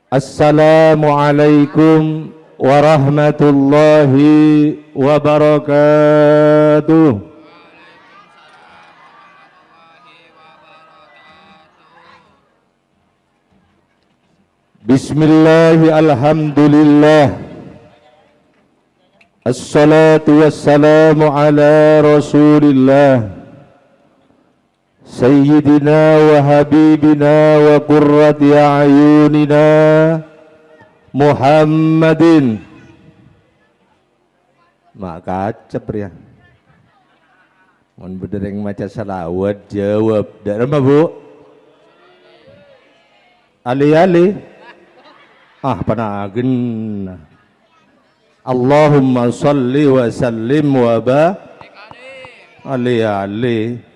Assalamualaikum warahmatullahi wabarakatuh. Bismillahi alhamdulillah. Assalatu wassalamu ala rasulillah Sayyidina wa habibina wa qurrati a'yunina Muhammadin. Mak kacep ya. Mun bedereng maca salawat jawab. Dak nama Bu? Ali-ali. Panagen. Allahumma salli wa sallim wa ali-ali.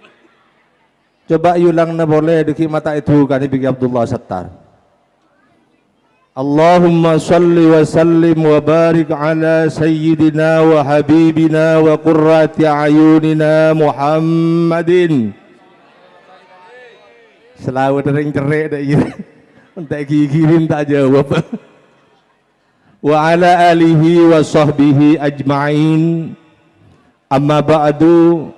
Coba ulang na boleh deki mata itu kan bagi Abdullah Sattar. Allahumma salli wa sallim wa barik ala sayyidina wa habibina wa qurrati a'yunina Muhammadin. Selalu dering cerik dak ya. Entek gigirin tak jawab. Wa ala alihi wa sahbihi ajma'in. Amma ba'du.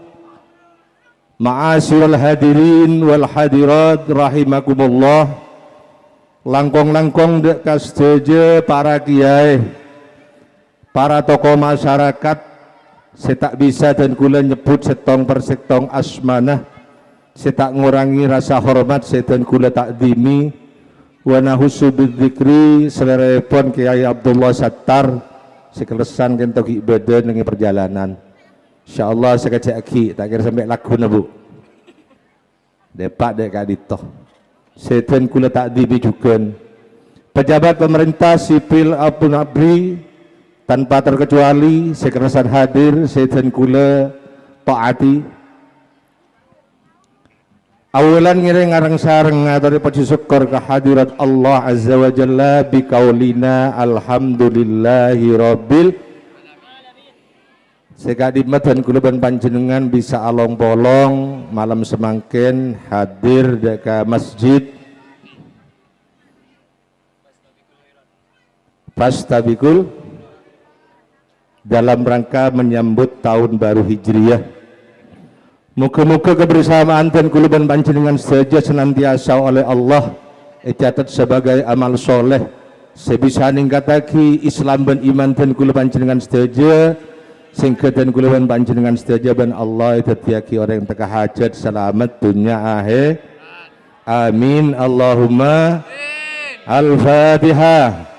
Ma'asyiral hadirin wal hadirat rahimakumullah. Langkong-langkong dek kasteje para kiai, para tokoh masyarakat, saya tak bisa dan kula nyebut setong per setong asmanah, saya tak ngurangi rasa hormat, saya dan kula takdimi wa nahusu bidzikri selerepon Kiai Abdullah Sattar sekelesan kentok ibadah dengan perjalanan. Insyaallah saya kacak aki tak kira sampai lagu na Bu. Depak dek kadito. Setan kula takdibi juga. Pejabat pemerintah sipil apun abri tanpa terkecuali sekerasan hadir setan kula taati. Awalan ngiring ngarang sareng ngaturi puji syukur kehadirat Allah Azza wa Jalla bi qaulina alhamdulillahi rabbil sekadimat dan kuluban panjenengan bisa along bolong malam semangkin hadir deka masjid Fastabikul dalam rangka menyambut tahun baru Hijriyah. Muka-muka kebersamaan dan kuluban panjenengan saja senantiasa oleh Allah dicatat sebagai amal soleh sebisa ningkataki Islam dan iman dan kuluban panjenengan saja singkat dan kuluban panjenengan saja ban Allah itu tiaki orang yang teka hajat selamat dunia akhir. Amin Allahumma. Al-Fatihah.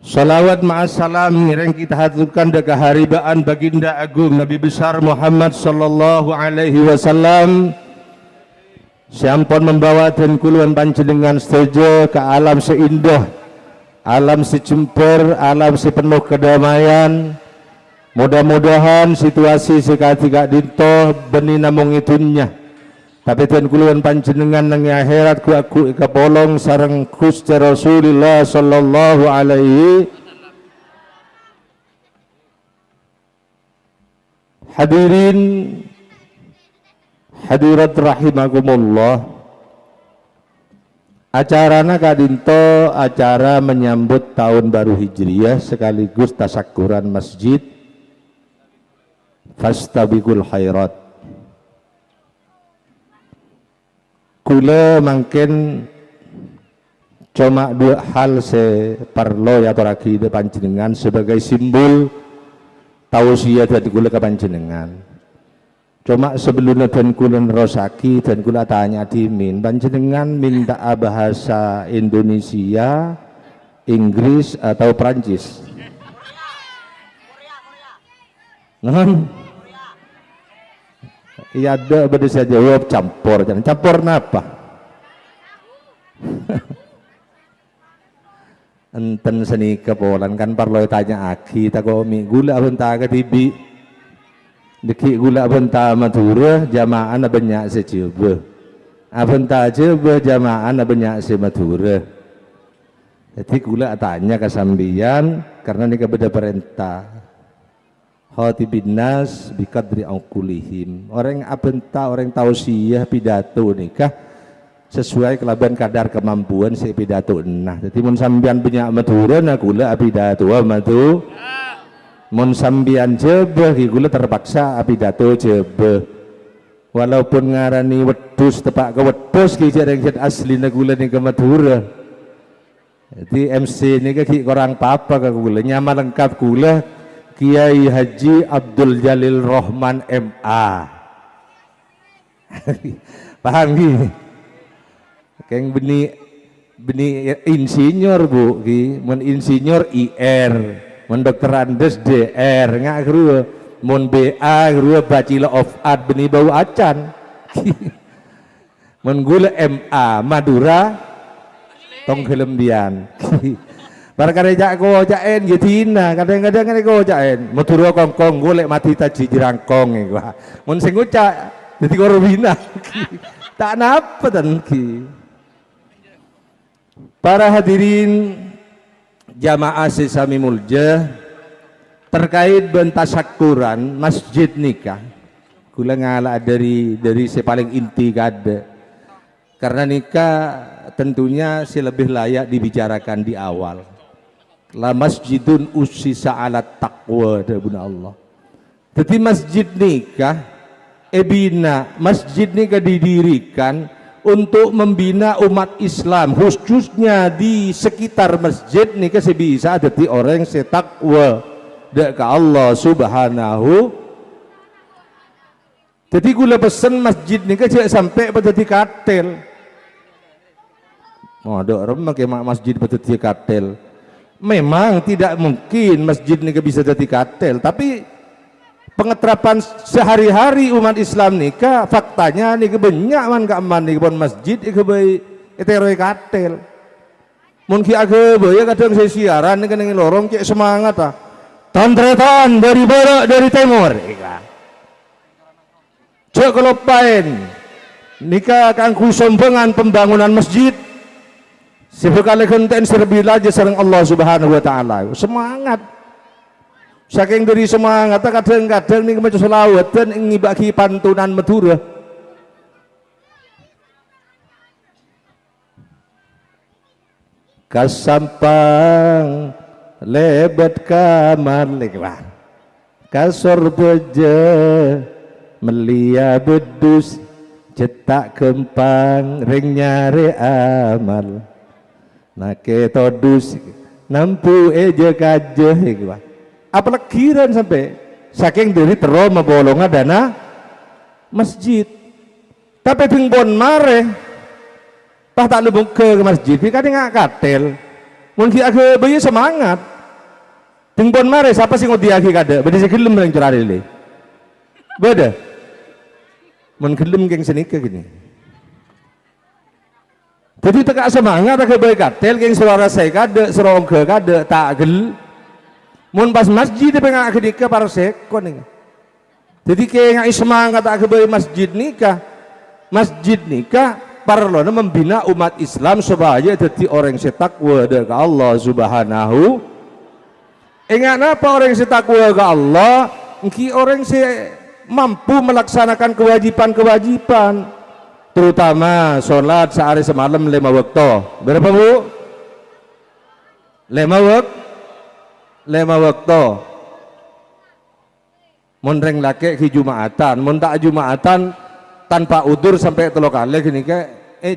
Salawat ma'assalam yang kita haturkan deka haribaan baginda agung Nabi besar Muhammad sallallahu alaihi wasallam siampun membawa dan kuluan panjenengan setuju ke alam seindah, alam secemper, alam sepenuh kedamaian. Mudah-mudahan situasi sekatiga dinto beni namung itunya tapi dan kuluan panjenengan nang akhirat ku aku ikapolong sareng Gusti Rasulullah sallallahu alaihi hadirin hadirat rahimakumullah. Acarana kadinto acara menyambut tahun baru Hijriyah sekaligus tasyakuran masjid Fastabikul khairat. Kula mungkin cuma dua hal seperlo ya toraki de panjenengan sebagai simbol tausiah dari kula ke panjenengan. Cuma sebelumnya dan kula nerosaki dan kula tanya dimin panjenengan minta bahasa Indonesia, Inggris atau Prancis? Nah, iya ada pada saya jawab campur, jangan campur napa? Enten seni kepolan kan parlo tanya aki tak komi gula benta ke tibi deki gula benta madura jamaah banyak secoba Abenta aja berjamaah banyak si Madura. Jadi kula tanya ke sambian karena ini beda perintah. Khatibin nas biqadri auqulihim. Orang abenta orang tausiah pidato nikah sesuai kelaban kadar kemampuan si pidato nah. Jadi mun sambian banyak Madura nah kula pidato matu. Mun sambian jebeh kula terpaksa pidato jebeh. Walaupun ngarani wedus tepak ke wedus ki jarang asli gula ni ke Madura. Jadi MC ni ke kurang apa ke gula nyama lengkap gula Kiai Haji Abdul Jalil Rahman MA. Paham ki? Keng beni insinyur bu ki, mun insinyur IR, mun dokter Andes DR, ngak keru. Mun BA gua Bachelor of Art beni bau acan. Mun gula MA Madura tong kelembian. Barangkali jak ko jaen gitina kadang-kadang kan ko jaen Madura kongkong golek mati taji jirangkong gua. Mun sing ucak dadi korobina. Tak napa tan ki. Para hadirin jamaah sesami mulja terkait bentasyakuran masjid nikah kula ngala dari si paling inti kada karena nikah tentunya si lebih layak dibicarakan di awal la masjidun ussisa ala taqwa dabuna Allah. Jadi masjid nikah ebina masjid nikah didirikan untuk membina umat Islam khususnya di sekitar masjid nikah sebisa jadi orang setakwa dek ke Allah subhanahu. Jadi gula pesen masjid ni ke sampai pada di katel. Oh, ada orang pakai masjid pada di katel. Memang tidak mungkin masjid ni ke bisa jadi katel, tapi pengeterapan sehari-hari umat Islam ni ke faktanya ni ke banyak man ke aman ni ke masjid ke bayi eteroi katel. Mungkin agak bayi kadang saya siaran ni ke nengi lorong cek semangat ah. Tantretan dari barat dari timur cek kelopain nikah akan kusombengan pembangunan masjid sebekali konten serbila aja serang Allah subhanahu wa ta'ala semangat saking dari semangat kadang-kadang ini macam selawat dan ngibaki pantunan Madura kasampang lebat kamar lekwa kasur beja melia bedus cetak kempang ring nyari amal nake todus nampu eja kaje lekwa apalagi kiran sampai saking dari teroma bolonga dana masjid tapi pingbon mare pas tak lubung ke masjid kadang nggak katel mungkin aku bayi semangat pingbon mare siapa sih ngodiaki kada beda si gelem yang curari le beda mun gelem geng senika gini jadi tegak semangat aku bayi katel geng suara saya kada serong ke kada tak gel mun pas masjid apa ngak kedika para sekon jadi kayak ngak semangat aku bayi masjid nikah parlona membina umat Islam supaya jadi orang setakwa ke Allah subhanahu. Ingat apa orang setakwa ke Allah? Engki orang se mampu melaksanakan kewajiban-kewajiban, terutama sholat sehari semalam 5 waktu. Berapa bu? 5 waktu. Mun reng laki ki Jumatan, mun tak Jumatan tanpa udur sampai 3 kali gini ke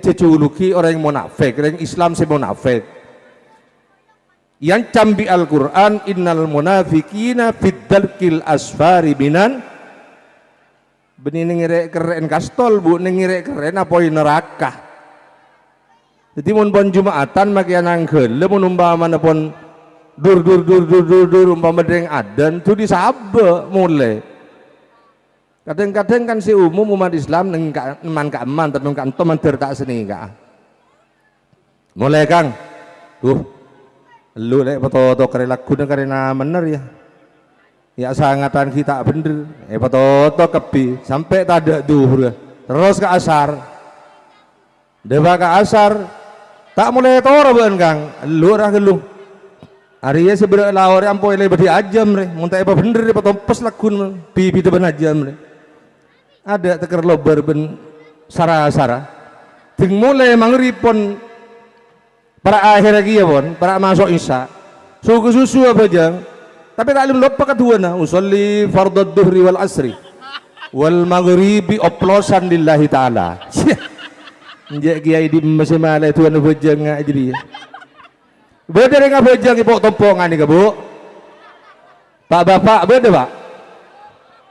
ceculuki orang yang munafik, orang Islam si munafik. Yang cambi Al-Quran innal munafikina fiddalkil asfari binan benih ngirek keren kastol bu ngirek keren apa neraka. Jadi mun pon Jumatan makian angkel mun umpama pun dur umpama deng adan tu disabe mulai. Kadang-kadang kan si umum umat Islam neng man kaaman tenung kanto mantir tak seni ka. Mulai Kang. Lu lek foto kare lagu karena bener ya. Ya sangatan kita bener. Foto kepi sampai tada duhur terus ke asar. Dewa ka asar tak mulai toro ben Kang lurah geluh Arya sebelah lawar ampoi le bedi ajam re muntah apa bener re petompes lagun pipi teban ajam re ada teker lobar ben sara-sara ting mulai mangripon para akhir lagi ya pon para masuk isya susu apa jang tapi tak lim lupa kedua na usolli fardad duhri wal asri wal maghribi oplosan lillahi ta'ala njek kiai di masih malai tuan bejang ngak jadi beda dengan bejang ibu tompongan nih bu pak bapak beda pak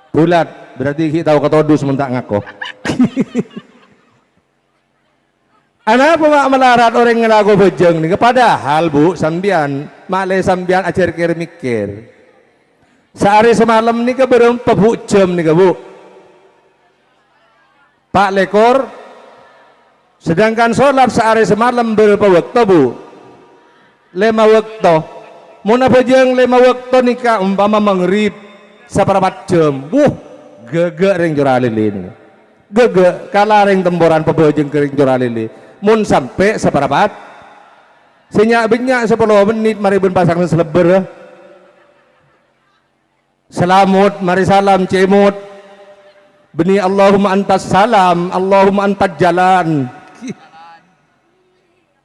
bulat berarti kita tahu ketodus mentak ngakoh anak apa mak melarat orang ngelaku bejang nih padahal bu sambian malai sambian ajar kir mikir sehari semalam nih berempat bu jam nih bu pak lekor sedangkan sholat sehari semalam berapa waktu bu 5 waktu mau apa jeng 5 waktu nikah umpama maghrib seperempat jam gegek ring juralili ini gegek kalah ring temboran pebojeng kering juralili mun sampai seperempat senyak benyak 10 menit mari ben pasang seleber selamut mari salam cemut beni Allahumma antas salam Allahumma antas jalan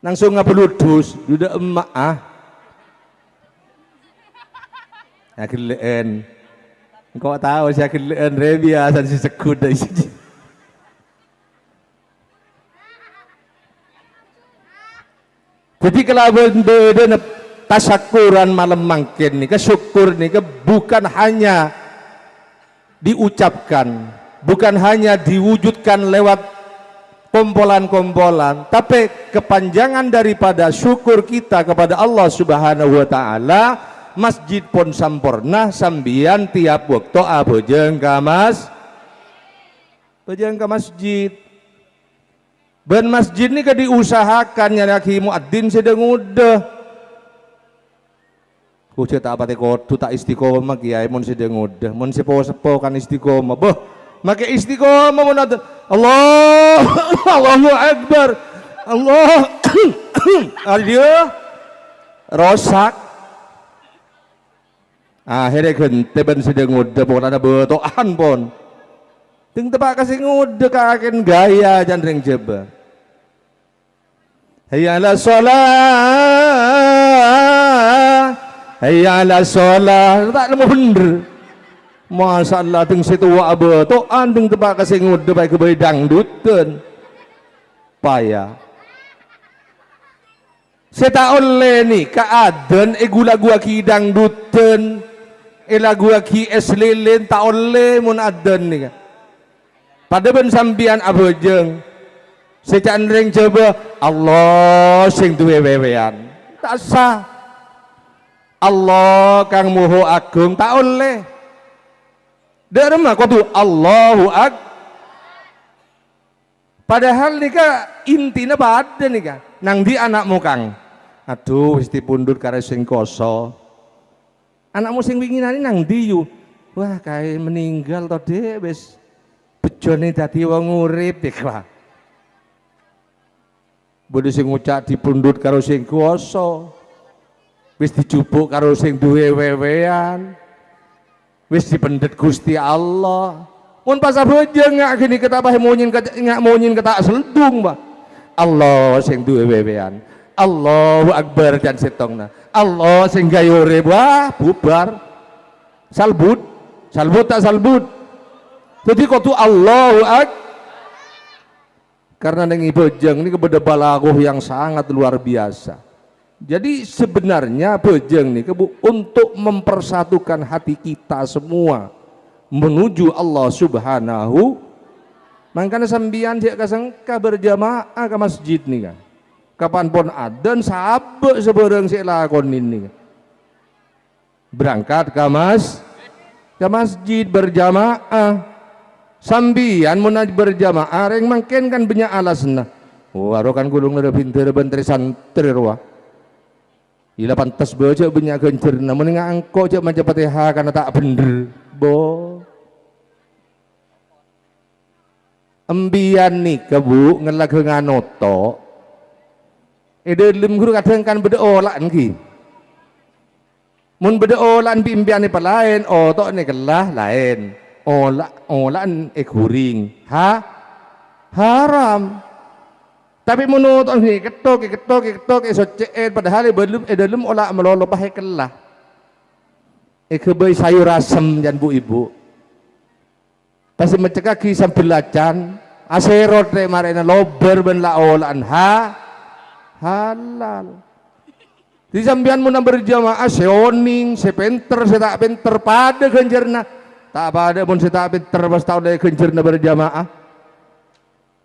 langsung ngapeludus duda emak akhirnya kau tahu si akhirnya biasa si sekut dari sini jadi kalau beda tasyakuran malam mangkin nih kesyukur nih bukan hanya diucapkan bukan hanya diwujudkan lewat kompolan-kompolan tapi kepanjangan daripada syukur kita kepada Allah subhanahu wa ta'ala masjid pun sampurna sambian tiap waktu bojeng ka masjid ben masjid ini ke diusahakan nyalaki muadzin sedang udah kucu tak apa kodu tak istiqomah kiai mun sedang udah mun sepo-sepo kan istiqomah boh maka istiqomah menonton Allahu Akbar Allah dia rosak akhirnya gente ben sedang ngude pun ada betoan pun ting tebak kasih ngude kaken gaya jan ring jeba hayya ala sholat hayya ala sholat tak lemu bener Masya Allah ting situ wa beto anding tebak kasih ngude baik kebayi dangduten payah saya oleh nih keadaan lagu aki dangduten lagu aki es lilin tak oleh mun adan nih pada ben sambian abojeng secaan ring coba Allah sing duwe wewean tak sah Allah kang moho agung tak oleh derma kudu Allahu Akbar padahal nika intinya pada nika nang di anakmu Kang aduh wis dipundhut karo sing koso anakmu sing winginane nang ndi yu wah kae meninggal to Dek wis bejone dadi wong urip ikhlas bodho sing ngucak dipundhut karo sing koso wis dijupuk karo sing duwe wewean wis dipendet Gusti Allah mun pas bojeng ngak gini ketapah monyin ketak seldung Pak Allah sing duwe wewean Allahu Akbar jan setongna Allah sing gawe urip wah bubar salbut tak salbut jadi kudu Allahu Akbar karena ning bojeng ini kepada balaghah yang sangat luar biasa. Jadi sebenarnya bojeng nih untuk mempersatukan hati kita semua menuju Allah Subhanahu. Makanya sambian dia kasangka berjamaah ke masjid nih kan. Kapanpun adzan sabe sebareng sik lakonin nih. Berangkat ke masjid berjamaah. Sambian mun berjamaah reng mangken kan banyak alasna. Waro kan gulung ada pinter bentri santri ruah. Ila pantas baca banyak gencer namun ngangko cak macam Fatihah karena tak bener bo embian nikah bu ngelagengan oto dalam guru kadang kan berdolaan ki mun berdolaan bimbian pa lain oto ni kelah lain olaan guring haram tapi menurut ni ketok socek padahal dalam olah melolo pakai kelah kebay sayur asem jan bu ibu pasti mencegah kisah belacan aserot marina lober ben la olaan halal di sambian mun berjamaah seoning sepenter tak penter pada genjerna tak pada mun tak penter pas tau dari genjerna berjamaah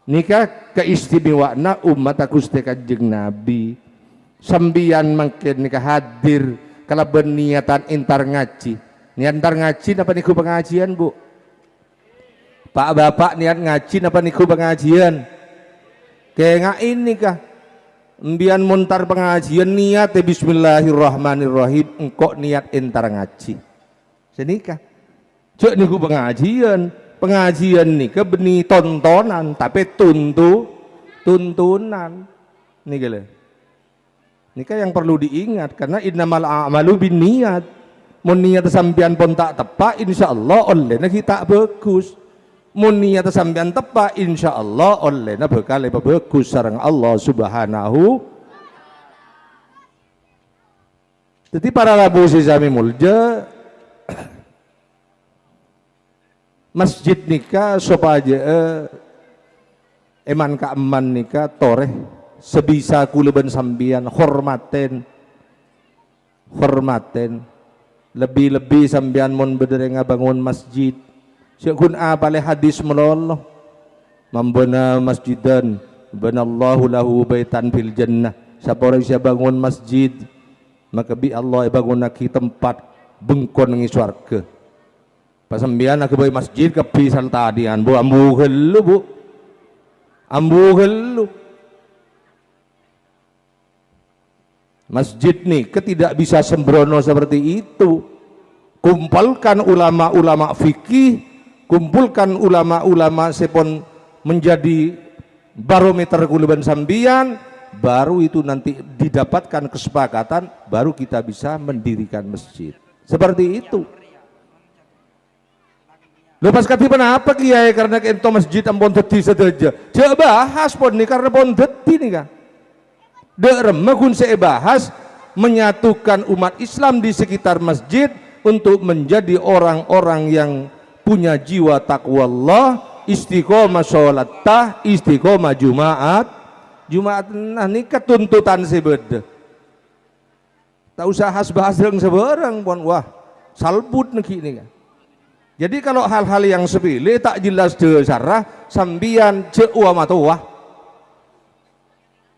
nikah keistimewaanna umat Gusti Kanjeng Nabi sambian mangkin nikah hadir kalau berniatan intar ngaji apa niku pengajian bu Pak Bapak niat ngaji apa niku pengajian kayak ini kah mbian muntar pengajian niat bismillahirrahmanirrahim engkau niat entar ngaji senikah cek niku pengajian nika beni tontonan tapi tuntunan nika lho nika yang perlu diingat karena innamal a'malu binniyat mun niat sampean pun tak tepat insyaallah olehna kita bagus mun niat sampean tepat insyaallah olehna bakal lebih bagus sareng Allah Subhanahu. Jadi para rabu sesami mulja masjid nikah supaya eman ka eman nikah toreh sebisa kuleban sambian hormaten lebih sambian mun bederenga bangun masjid syukun apale hadis meloloh membana masjidan banallahu lahu baitan fil jannah siapa orang siapa bangun masjid maka bi Allah bangun lagi tempat bengkon ngi swarga pasambian aku bayi masjid ke pisal tadian bu ambu gelu masjid nih tidak bisa sembrono seperti itu kumpulkan ulama-ulama fikih kumpulkan ulama-ulama sepon menjadi barometer kuluban sambian baru itu nanti didapatkan kesepakatan baru kita bisa mendirikan masjid seperti itu. Lepas kati apa kiai karena ento masjid ampun dadi sedaja jek bahas pon nih karena pon dadi nih kan deremagun saya bahas menyatukan umat Islam di sekitar masjid untuk menjadi orang-orang yang punya jiwa takwa Allah istiqomah sholatah istiqomah Jumat nah ini ketuntutan sebeda tak usah bahas yang sebarang pun wah salbut neki ini kan jadi kalau hal-hal yang sepele tak jelas desarah sambian cewa matuah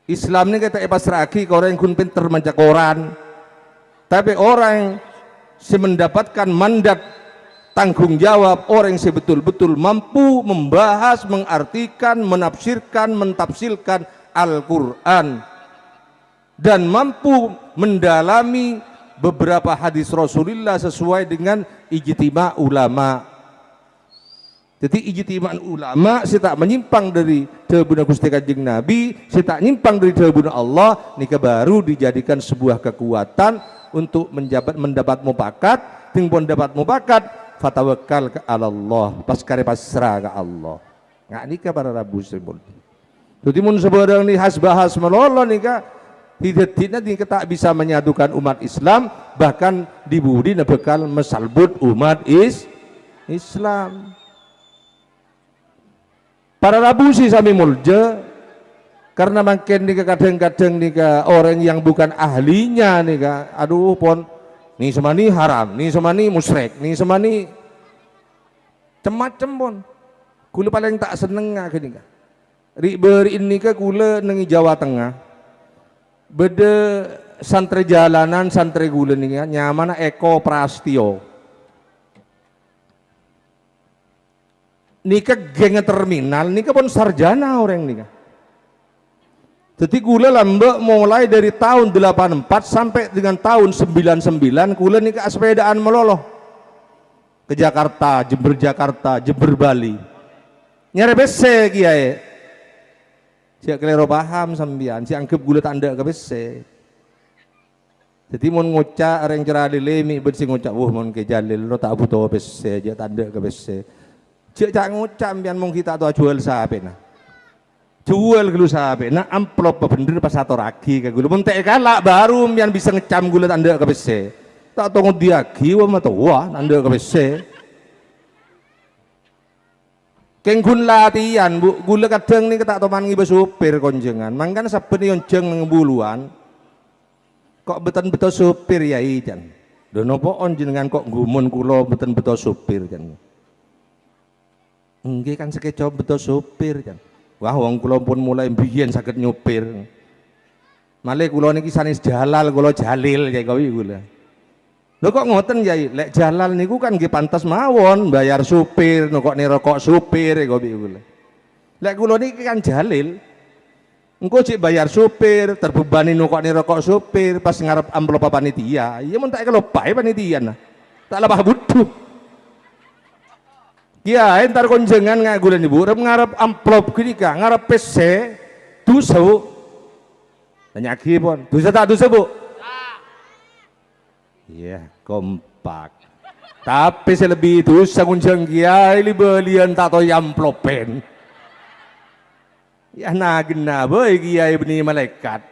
Islam ini kita pasraki ke orang yang kun pinter maca koran tapi orang yang mendapatkan mandat tanggung jawab orang yang betul-betul mampu membahas, mengartikan, menafsirkan, mentafsirkan Al-Quran dan mampu mendalami beberapa hadis Rasulullah sesuai dengan ijtima ulama. Jadi ijtima ulama saya tak menyimpang dari dawuh Gusti Kanjeng Nabi, saya tak nyimpang dari dawuh Allah, nika baru dijadikan sebuah kekuatan untuk mendapat mufakat, tingpun dapat mufakat fatawakkal ke Allah, pasrah ke Allah. Nggak nika para rabu sebul. Jadi mun sebarang ni bahas melolo nika hidatnya nika tak bisa menyatukan umat Islam, bahkan dibudi bakal mesalbut umat Islam. Para rabu sih sami mulja karena makin nika kadang-kadang nika orang yang bukan ahlinya nika aduh pon nih semani haram nih semani musyrik nih semani cem-macem pon kula paling tak seneng ngake nika beri nika kula nengi Jawa Tengah beda santri jalanan santri gula nika nyamana Eko Prastio nika geng terminal nika pun sarjana orang nika. Jadi gula lambek mulai dari tahun 84 sampai dengan tahun 99 gula nika sepedaan meloloh ke Jakarta, Jember Bali. nyari bese kiai siak kelero paham sambian si anggap gula tanda ke bese jadi mau ngucap orang cerah lele mi bersih ngucap mon ke jalil lo tak butuh bese aja tanda ke bese siak cak ngucap ambian mau kita tuh jual sahabe nah jual gulu sahabe nah amplop bener pas satu ragi ke gulu mentek kalak baru ambian bisa ngecam gula tanda ke bese tak tunggu dia kiwa mata wah tanda ke bese kengkun latihan bu gula kadang nih ketak toman ngiba supir konjengan mangkan saben yon jeng ngebuluan kok beton-beton supir ya ijan dono po on jenengan kok gumun kulo beton-beton supir jan nggih kan sekeco beton supir jan wah wong kulo pun mulai biyen saged nyupir malih kulo niki sanes jalal kulo jalil ya kowe gula lho kok ngoten Yai, lek jalal niku kan nggih pantes mawon bayar supir, kok nirokok supir kok piye. Lek kula niki kan jalil. Engko cek bayar supir, terbebani kok nirokok supir pas ngarep amplop panitia. Ya mun tak kelopae panitia nah. Tak lebah butuh. Kiai entar konjengan ngak gula nibu, ngarep amplop kenika, ngarep PC, dosa Bu. Tanya ki pon, dosa tak dosa Bu? Iya, kompak. Tapi selebih itu sangunjang kiai libelian tato yamplopen. Ya nagena boy kiai beni malaikat.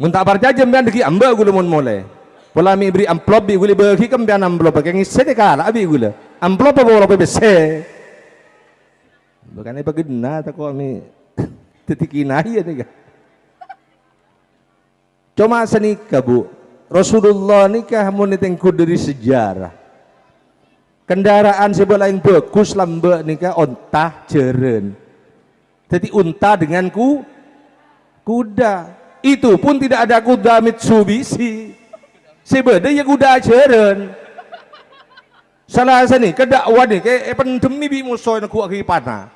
Mun tak parja jemban deki amba gula mun mulai. Pola mi beri amplop bi gula bagi kembian amplop ke ngise de kala abi gula. Amplop apa ora bese. Bukan apa gena tak kok mi tetikina ya nih. Cuma senika Bu, Rasulullah nikah munitengku dari sejarah. Kendaraan sebelah yang bagus lambek nikah ontah jeren. Jadi unta dengan kuda. Itu pun tidak ada kuda Mitsubishi. Sebeda ya kuda jeren. Salah sini kedakwan nih kayak pendemi bi musuh nak kuat kipana.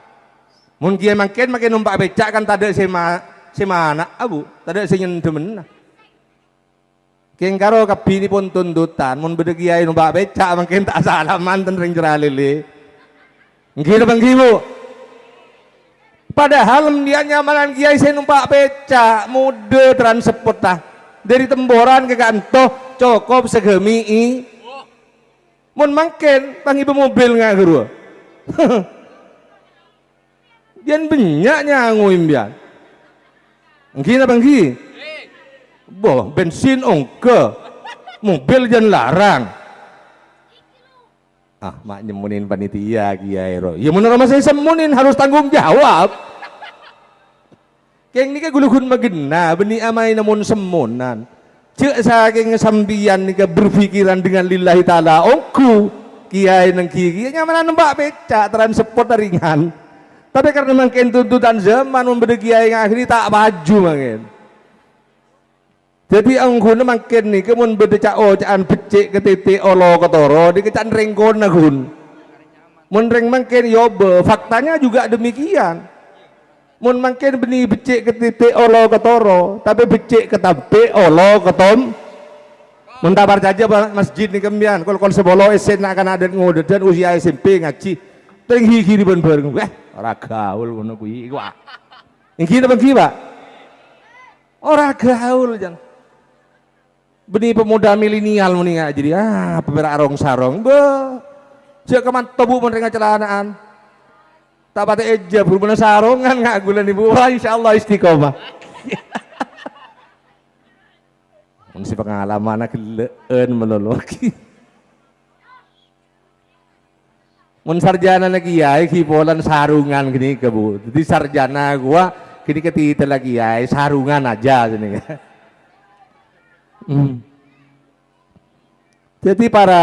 Mungkin makin numpak becak kan tada semana abu, tada senyen demen. Keng karo kabini pun tuntutan mun bede kiai numpak becak mungkin tak salaman ten ring jerah lele nggih bang Bu padahal dia nyamalan kiai saya numpak becak mode transport tah dari Temboran ke Kantoh cukup segemi mun mungkin bang ibu mobil nggak guru jangan banyak nyangu imbian nggih bang boh bensin ongke mobil jangan larang mak nyemunin panitia kiai ro ya menurut saya semunin harus tanggung jawab keng nika guluhun magena beni amai namun semunan cek saking sambian nika berpikiran dengan lillahi ta'ala ongku kiai nang kiai nyamanan mbak becak transport ringan tapi karena makin tuntutan zaman membeda kiai akhirnya tak maju makin. Jadi anggun makin nih, kemun berdecak caan becek ke titik olo ketoro, dikecan rengkon nagun. Mun reng makin yobe, faktanya juga demikian. Mun makin benih becek ke titik olo ketoro, tapi becek ke tampe olo ketom. Mun tabar saja masjid nih kembian, kalau sebolo SN akan ada ngodet dan usia SMP ngaji, tinggi kiri bareng, ora gaul ngono kuwi, wah. Ingki apa Pak? Ora gaul jan. Benih pemuda milenial muni jadi pemerak arong sarong be cek keman tobu menerima celanaan tak pada eja berhubungan sarongan nggak gulan ibu wah insyaallah istiqomah mesti pengalaman geleen meloloki mun sarjana lagi ya kipolan sarungan gini ke Bu jadi sarjana gua gini ketita lagi ya sarungan aja gini Jadi para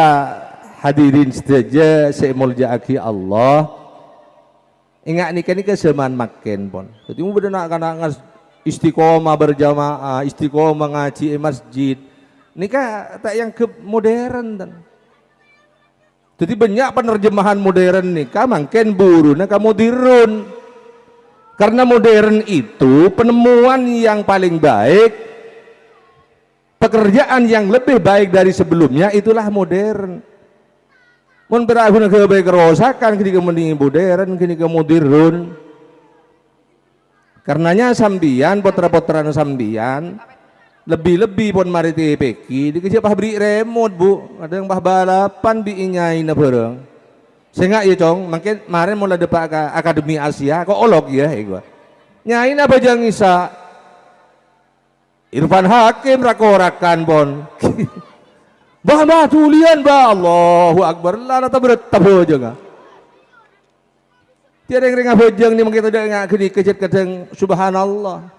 hadirin saja saya muljaki Allah ingat nih keseman makin pon jadi mu benar karena istiqomah berjamaah istiqomah ngaji masjid nikah tak yang ke modern dan jadi banyak penerjemahan modern nikah makin buru nak kamu dirun karena modern itu penemuan yang paling baik pekerjaan yang lebih baik dari sebelumnya itulah modern Mun berahu na kebaik kerosakan kini kemudian modern kini kemudirun. Karenanya sambian potra-potra sambian lebih-lebih pun mari TPK dikejap beri remote bu, ada yang balapan biinyai na bareng. Sehingga ya cong, makin kemarin mulai depak ke Akademi Asia, kok olok ya, gua. Nyai na bajang isa, Irfan Hakim rakorakan bon. Bah tulian bah Allahu Akbar, lah nata beretap aja nggak. Tiada yang ringan bajang ni mungkin tidak nggak kini kejat kadang Subhanallah.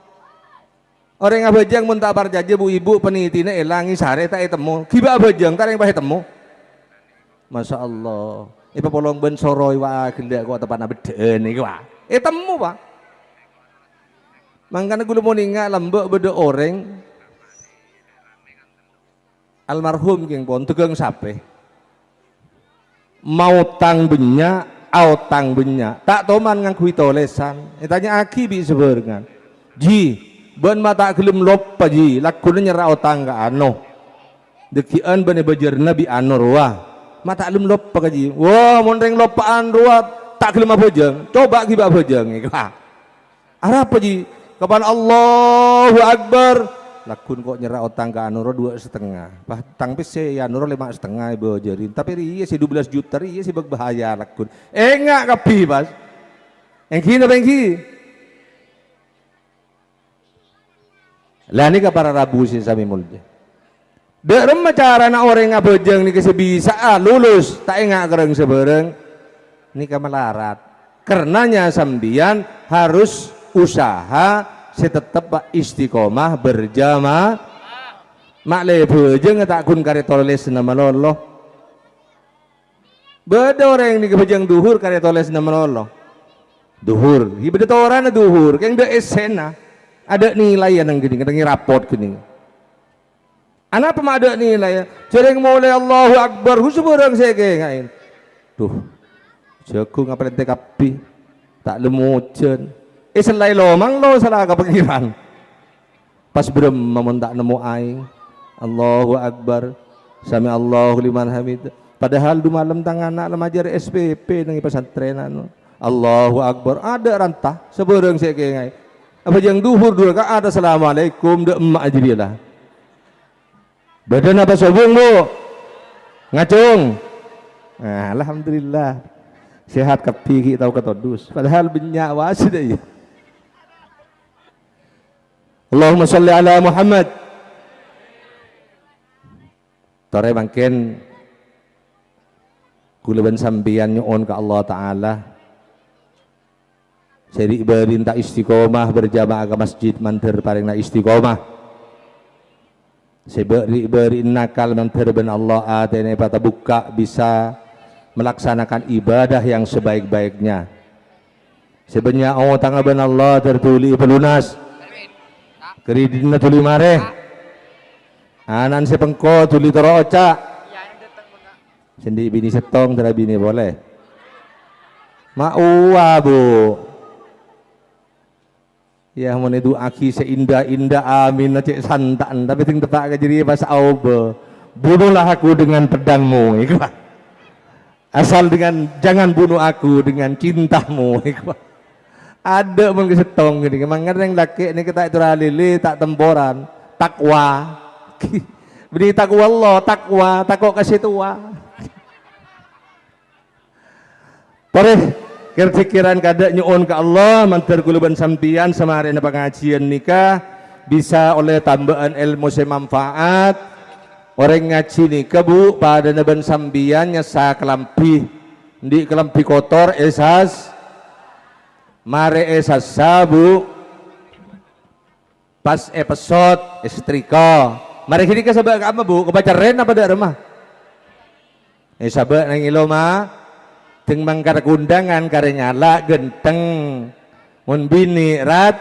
Orang yang bajang muntah parjaja bu ibu penitina elangi sare tak temu, kiba bajang tak yang bah temu. Masya Allah. Ipa polong ben soroi wa gila kok tepat beden iki wa. Temu Pak. Mangkana kula mau ninga lembek beda orang almarhum king pon tegang sape. Mau tang benya, au tang benya. Tak toman ngang kui tolesan. Tanya aki bi seberengan. Ji, ben mata gelem loppa ji, lakune nyera utang ka ano. Dekian ben bajar nabi anor wah. Mata gelem loppa ka ji. Wah, mun reng loppaan ruat tak gelem bojang. Coba ki ba bojang iki. Arep ji? Kapan Allahu Akbar. Lakun kok nyera utang ka anor 2,5. Bah tang pis ya anor 5,5 bojarin. Tapi riye si 12 juta riye si berbahaya lakun. Enggak kapi Mas. Engki na bengki. Lah ni ka para rabu sin sami mulja. Derem cara na orang ngabojeng ni kasi bisa lulus tak enggak kereng sebereng ni ka melarat. Karenanya sambian harus usaha setetep istiqomah berjamaah. Mak le bojeng tak kun kare toles nama loloh. Beda orang ni bojeng duhur kare toles nama loloh. Duhur, ibadah orang na duhur, keng de esena. Ada nilai yang gini, ngi rapot gini. Anak apa ada nilai? Cereng mulai Allahu Akbar, khusus orang saya ngain. Tuh, jago ngapain tekapi, tak lemujen. Selai lo, mang lo salah kepikiran. Pas berem mementak nemu aing, Allahu Akbar, sami Allahu liman hamid. Padahal du malam tangan anak lemajar SPP nengi pesantrenan. Allahu Akbar, ada rantah, seberang saya ngain. Apa yang duhur dua kan ada assalamualaikum de emak aja lah. Badan apa sobong bu? Ngacung. Nah, alhamdulillah sehat kepi tahu ketodus. Padahal benyak wasid aja. Allahumma sholli ala Muhammad. Tore bangken kulaban sambian nyuon ke Allah Ta'ala. Jadi berintak istiqomah berjamaah ke masjid manter paling na istiqomah. Beri nakal manter ben Allah atene pada buka bisa melaksanakan ibadah yang sebaik-baiknya. Sebenarnya Allah tangga ben Allah tertuli pelunas. Keridina tuli mareh. Anan sepengko tuli toroca. Sendi bini setong tera bini boleh. Ma'uwa bu. Ya mun itu aki seindah-indah amin cek santan tapi ting tepak kejeri pas auba bunuhlah aku dengan pedangmu iku asal dengan jangan bunuh aku dengan cintamu iku ada mun setong gini mangan yang laki ini kita itu lili tak temporan takwa beri takwa Allah takwa takut kasih tua Poreh pikiran kada nyuon ke Allah mantar kuluban sampian semarin pengajian nikah bisa oleh tambahan ilmu semanfaat orang ngaji nikah bu pada neban sambian nyesa kelampi di kelampi kotor esas mare esas sabu pas episode istrika mari kini ke sabak apa bu kebaca ren apa dak rumah sabak nang ilo mah ting mangkar kundangan kare nyala genteng mun bini rat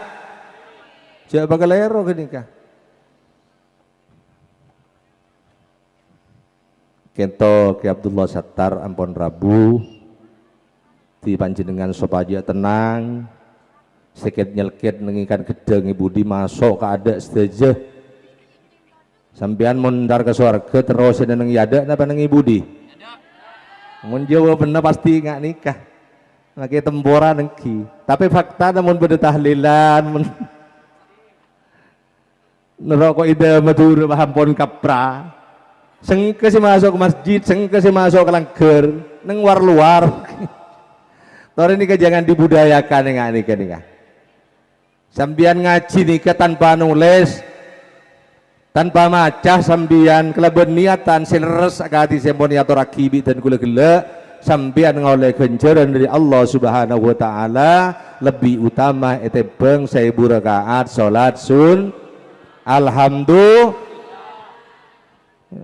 coba kelero gini kah kento ke Abdullah Sattar ampun Rabu di panjenengan sopaja tenang sedikit nyelkit nengikan gedeng ibu di masuk ke ada setuju sampean mundar ke surga terus neng yada napa neng ibu di Mun Jawa bener pasti nggak nikah. Lagi temboran nengki. Tapi fakta namun beda tahlilan, mun neroko ide matur hampon kapra. Sengke si masuk ke masjid, sengke si masuk ke langgar, neng luar. Tor ini jangan dibudayakan nggak nikah. Sambian ngaji nikah tanpa nulis, tanpa macah sambian kelebihan niatan sileres agati semponi atau rakibi dan gula-gula sambian ngoleh kenjaran dari Allah Subhanahu wa taala lebih utama etebeng 1000 rakaat salat sun alhamdulillah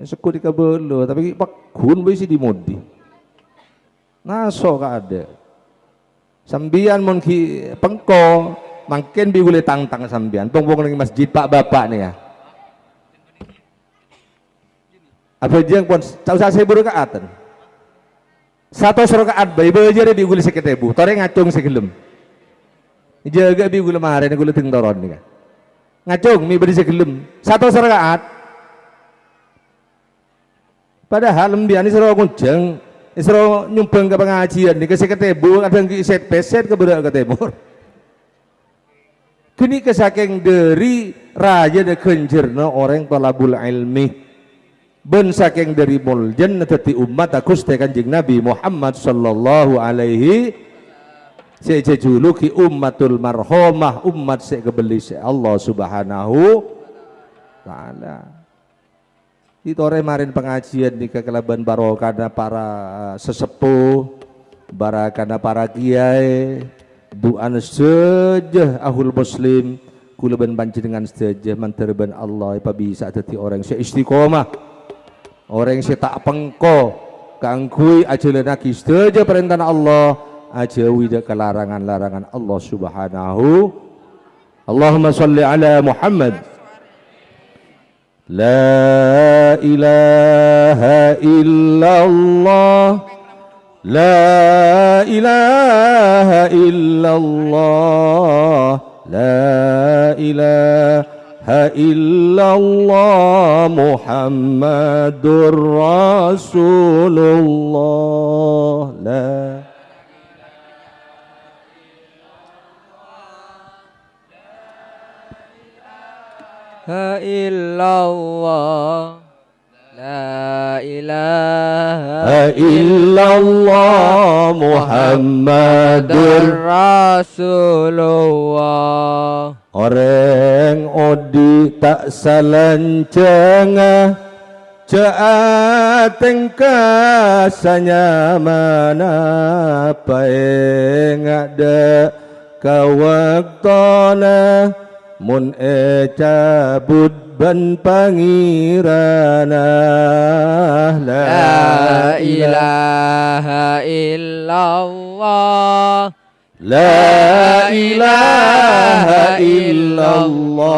sekudi kabelo tapi pakun bisi dimodi ngaso ka ada sambian mon ki pengko makin bigule tangtang sambian pong-pong ning masjid pak bapak nih ya apa jeng pun tahu saya 1000 rakaat 100 rakaat bae beje bigule seketebu tore ngacung segelem jaga bigule mare gule ting toron nih ngacung mi beri segelem 100 rakaat padahal lembian isro kunjeng isro nyumbang ke pengajian nih ke seketebu kadang ki set peset ke berak ke timur kini kesaking dari raja de kenjerna orang tolabul ilmi ben saking dari muljan tadi umat aku Kanjeng Nabi Muhammad sallallahu alaihi sejuluki ummatul marhumah umat sekebeli Allah Subhanahu taala. Ditore marin pengajian di kekelaban barokana para sesepuh, barakana para kiai, duan sejah ahul muslim, kulaban panjenengan sejah manterban Allah apa bisa dadi orang seistiqomah, orang yang tak pengko, kangkui aja lagi sejah perintah Allah, aja widak kelarangan-larangan Allah Subhanahu. Allahumma sholli ala Muhammad. La ilaha illallah La ilaha illallah La ilaha illallah Muhammadur Rasulullah La illallah la ilaha illallah Muhammadur Rasulullah orang odi tak salancengah jaateng kasanya mana paeng ada kawaktona mun cabut ban pangirana la ilaha illallah la ilaha illallah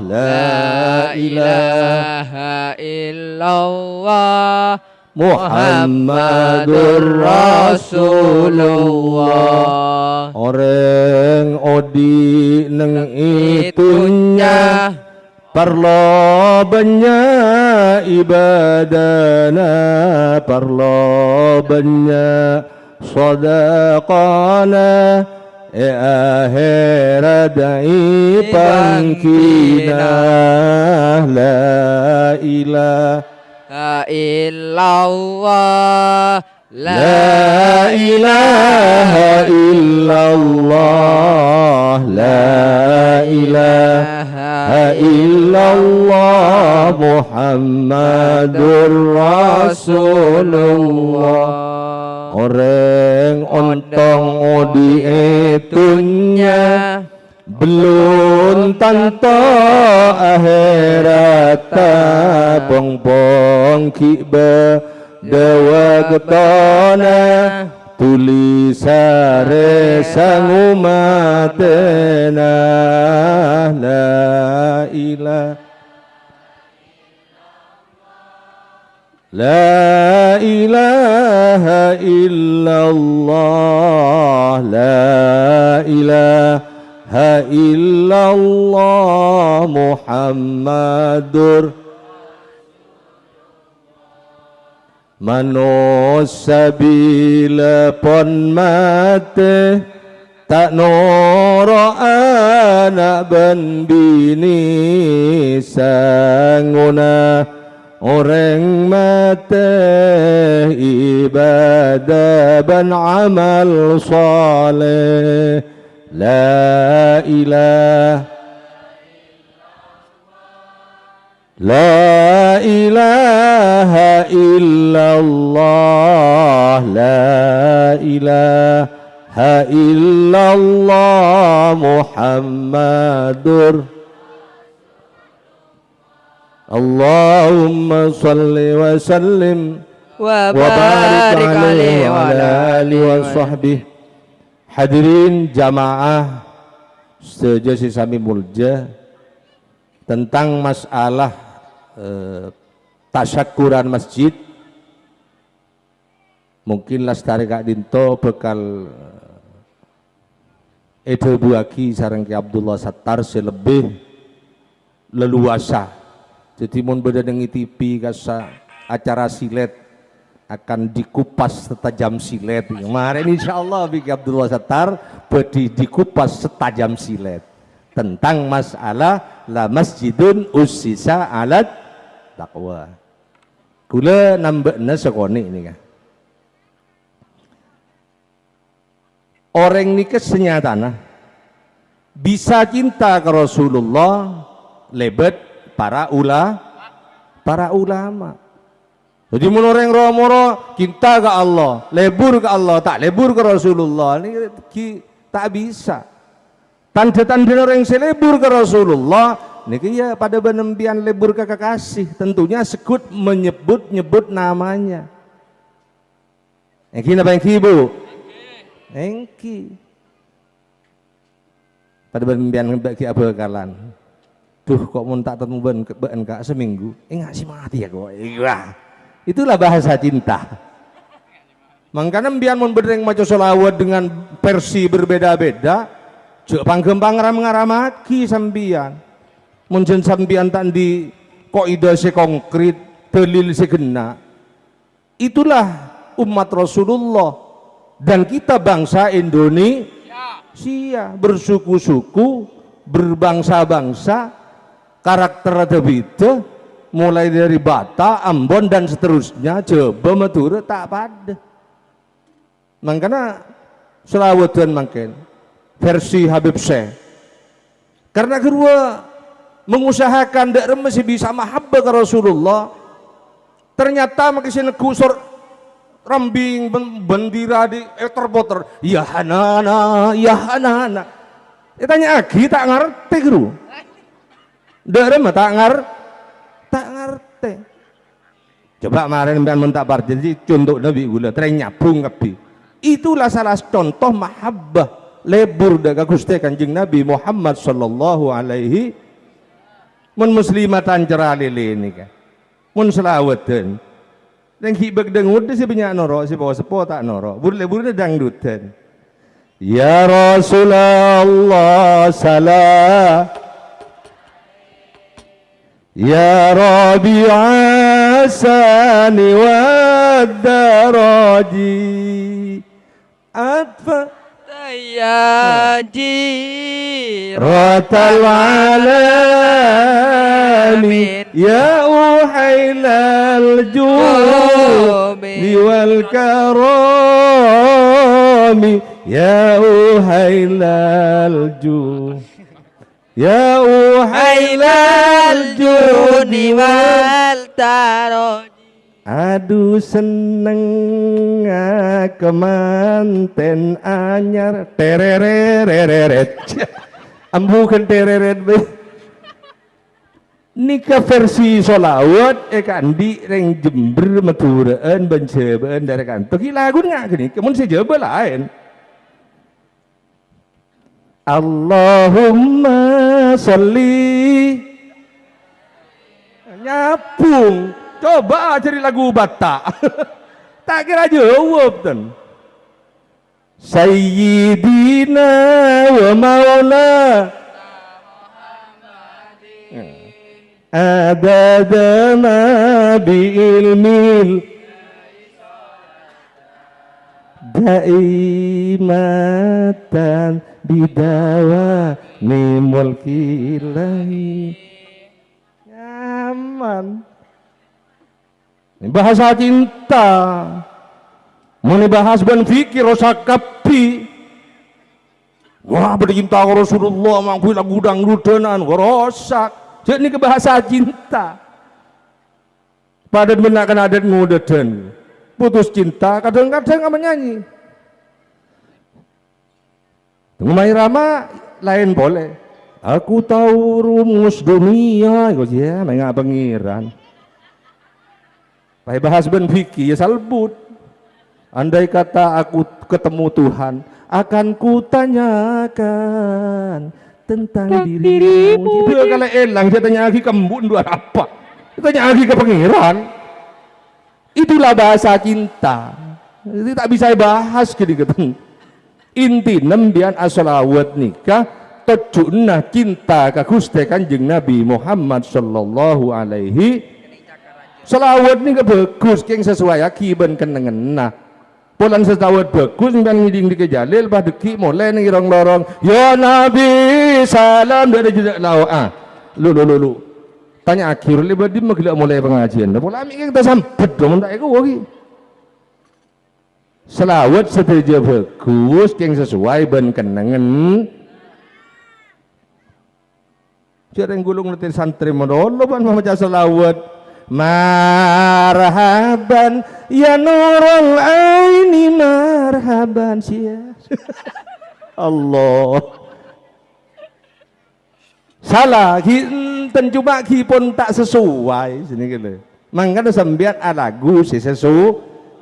la ilaha illallah Muhammadur Rasulullah orang odi neng itunya parlo banyak ibadana parlo banyak sadaqana akhirat dai pangkina la ilaha illallah la ilaha illallah la ilaha illallah Muhammadur Rasulullah orang ontong odi etunya belum tanto akhirat bong-bong kiba dewa ketona tulisare sang umatena la ilaha illallah la ilaha illallah Muhammadur manusia bila pon mate tak noro anak ben bini sanguna orang mate ibadah ban amal saleh la ilaha La ilaha illallah La ilaha illallah Muhammadur Allahumma salli wa sallim wa wa barik alaihi wa ala alihi wa alihi sahbihi. Hadirin jamaah sejasi sami mulja tentang masalah tasyakuran masjid. Mungkin lastari Kak Dinto bekal ede buaki sareng Ki Abdullah Sattar selebih leluasa. Jadi mun beda dengi TV kasa acara silet akan dikupas setajam silet. Kemarin insyaallah Ki Abdullah Sattar bedi dikupas setajam silet tentang masalah la masjidun ussisa alat taqwa. Kula nambahna sekoni ini kan. Orang nikah senyatana bisa cinta ke Rasulullah lebet para ulama. Jadi mun orang moro cinta ke Allah, lebur ke Allah, tak lebur ke Rasulullah ini tak bisa. Tanda-tanda orang selebur ke Rasulullah niki ya pada benembian lebur ke kekasih tentunya sekut menyebut-nyebut namanya. Engki napa engki Bu? Engki. Pada benembian bagi abekalan. Duh kok mun tak temu ben kak seminggu. Ngasih mati ya kok. Wah. Itulah bahasa cinta. Mangkana mbian mun bereng maca selawat dengan versi berbeda-beda, jek panggem ngaramaki sambian. Munjen sambian tak di kaidah se konkret, dalil se gena. Itulah umat Rasulullah dan kita bangsa Indonesia bersuku-suku, berbangsa-bangsa, karakter ada beda, mulai dari Batak, Ambon dan seterusnya, Jawa, Madura tak pada. Makanya selawatan makin versi Habib Syekh. Karena kedua mengusahakan dak masih bisa mahabbah ke Rasulullah, ternyata makin negusur rambing bendera di terpoter ya hanana tanya agi tak ngerti guru dak mah tak ngerti. Coba kemarin kan mentak jadi contoh Nabi gula tren nyabung ngebi, itulah salah contoh mahabbah lebur dak Gusti Kanjeng Nabi Muhammad sallallahu alaihi mun muslimatan ceralile ini kan mun selawatan dan hibak dengut si banyak noro si bawa sepo tak noro burle dangdutan ya Rasulullah salam ya Rabi'a sani wa daraji atfa ya jir ratal alamin ya uhailal judi wal karami ya uhailal judi ya uhailal judi wal taroji. Aduh seneng kemanten anyar terereret ambukan tereret nikah versi solawat kan di reng Jember Maduraan Banjabaan dari kantor lagu nggak gini kemun sejaba lain Allahumma sholli nyapung coba cari lagu Batak tak kira jawab dan Sayyidina wa maula adadama bi ilmil daimatan bidawa nimul kilahi. Nyaman. Ini bahasa cinta. Mau bahas ban fikir rosakapi. Wah, bercinta ke Rasulullah mangkui lagu dangdutan rosak. Jadi ini bahasa cinta. Padat menakan adat ngudetan. Putus cinta kadang-kadang nggak menyanyi. Tengah Rama lain boleh. Aku tahu rumus dunia, kok ya, nggak pengiran. Pai bahas ben fikih ya salbut. Andai kata aku ketemu Tuhan, akan kutanyakan tentang dirimu. Dia kalau elang, dia tanya lagi kembun dua apa? Dia tanya lagi ke pengiran. Itulah bahasa cinta. Itu tak bisa bahas gini ketemu. Inti nembian asolawat nikah tujunna cinta ka Gusti Kanjeng Nabi Muhammad sallallahu alaihi selawat ni bagus keng sesuai akiban kenengenna polan selawat bagus sampean ngiding di kejalil bah deki mulai ning irong lorong ya Nabi salam dari jedak lawa lu tanya akhir le badi magila mulai pengajian pola mi kita sampet dong tak iku iki selawat seteja bagus keng sesuai ben kenengen jarang gulung nanti santri modolo ban membaca selawat marhaban ya nurul aini marhaban sia Allah salah kinten cuma pun tak sesuai sini gitu mangkana sambian lagu si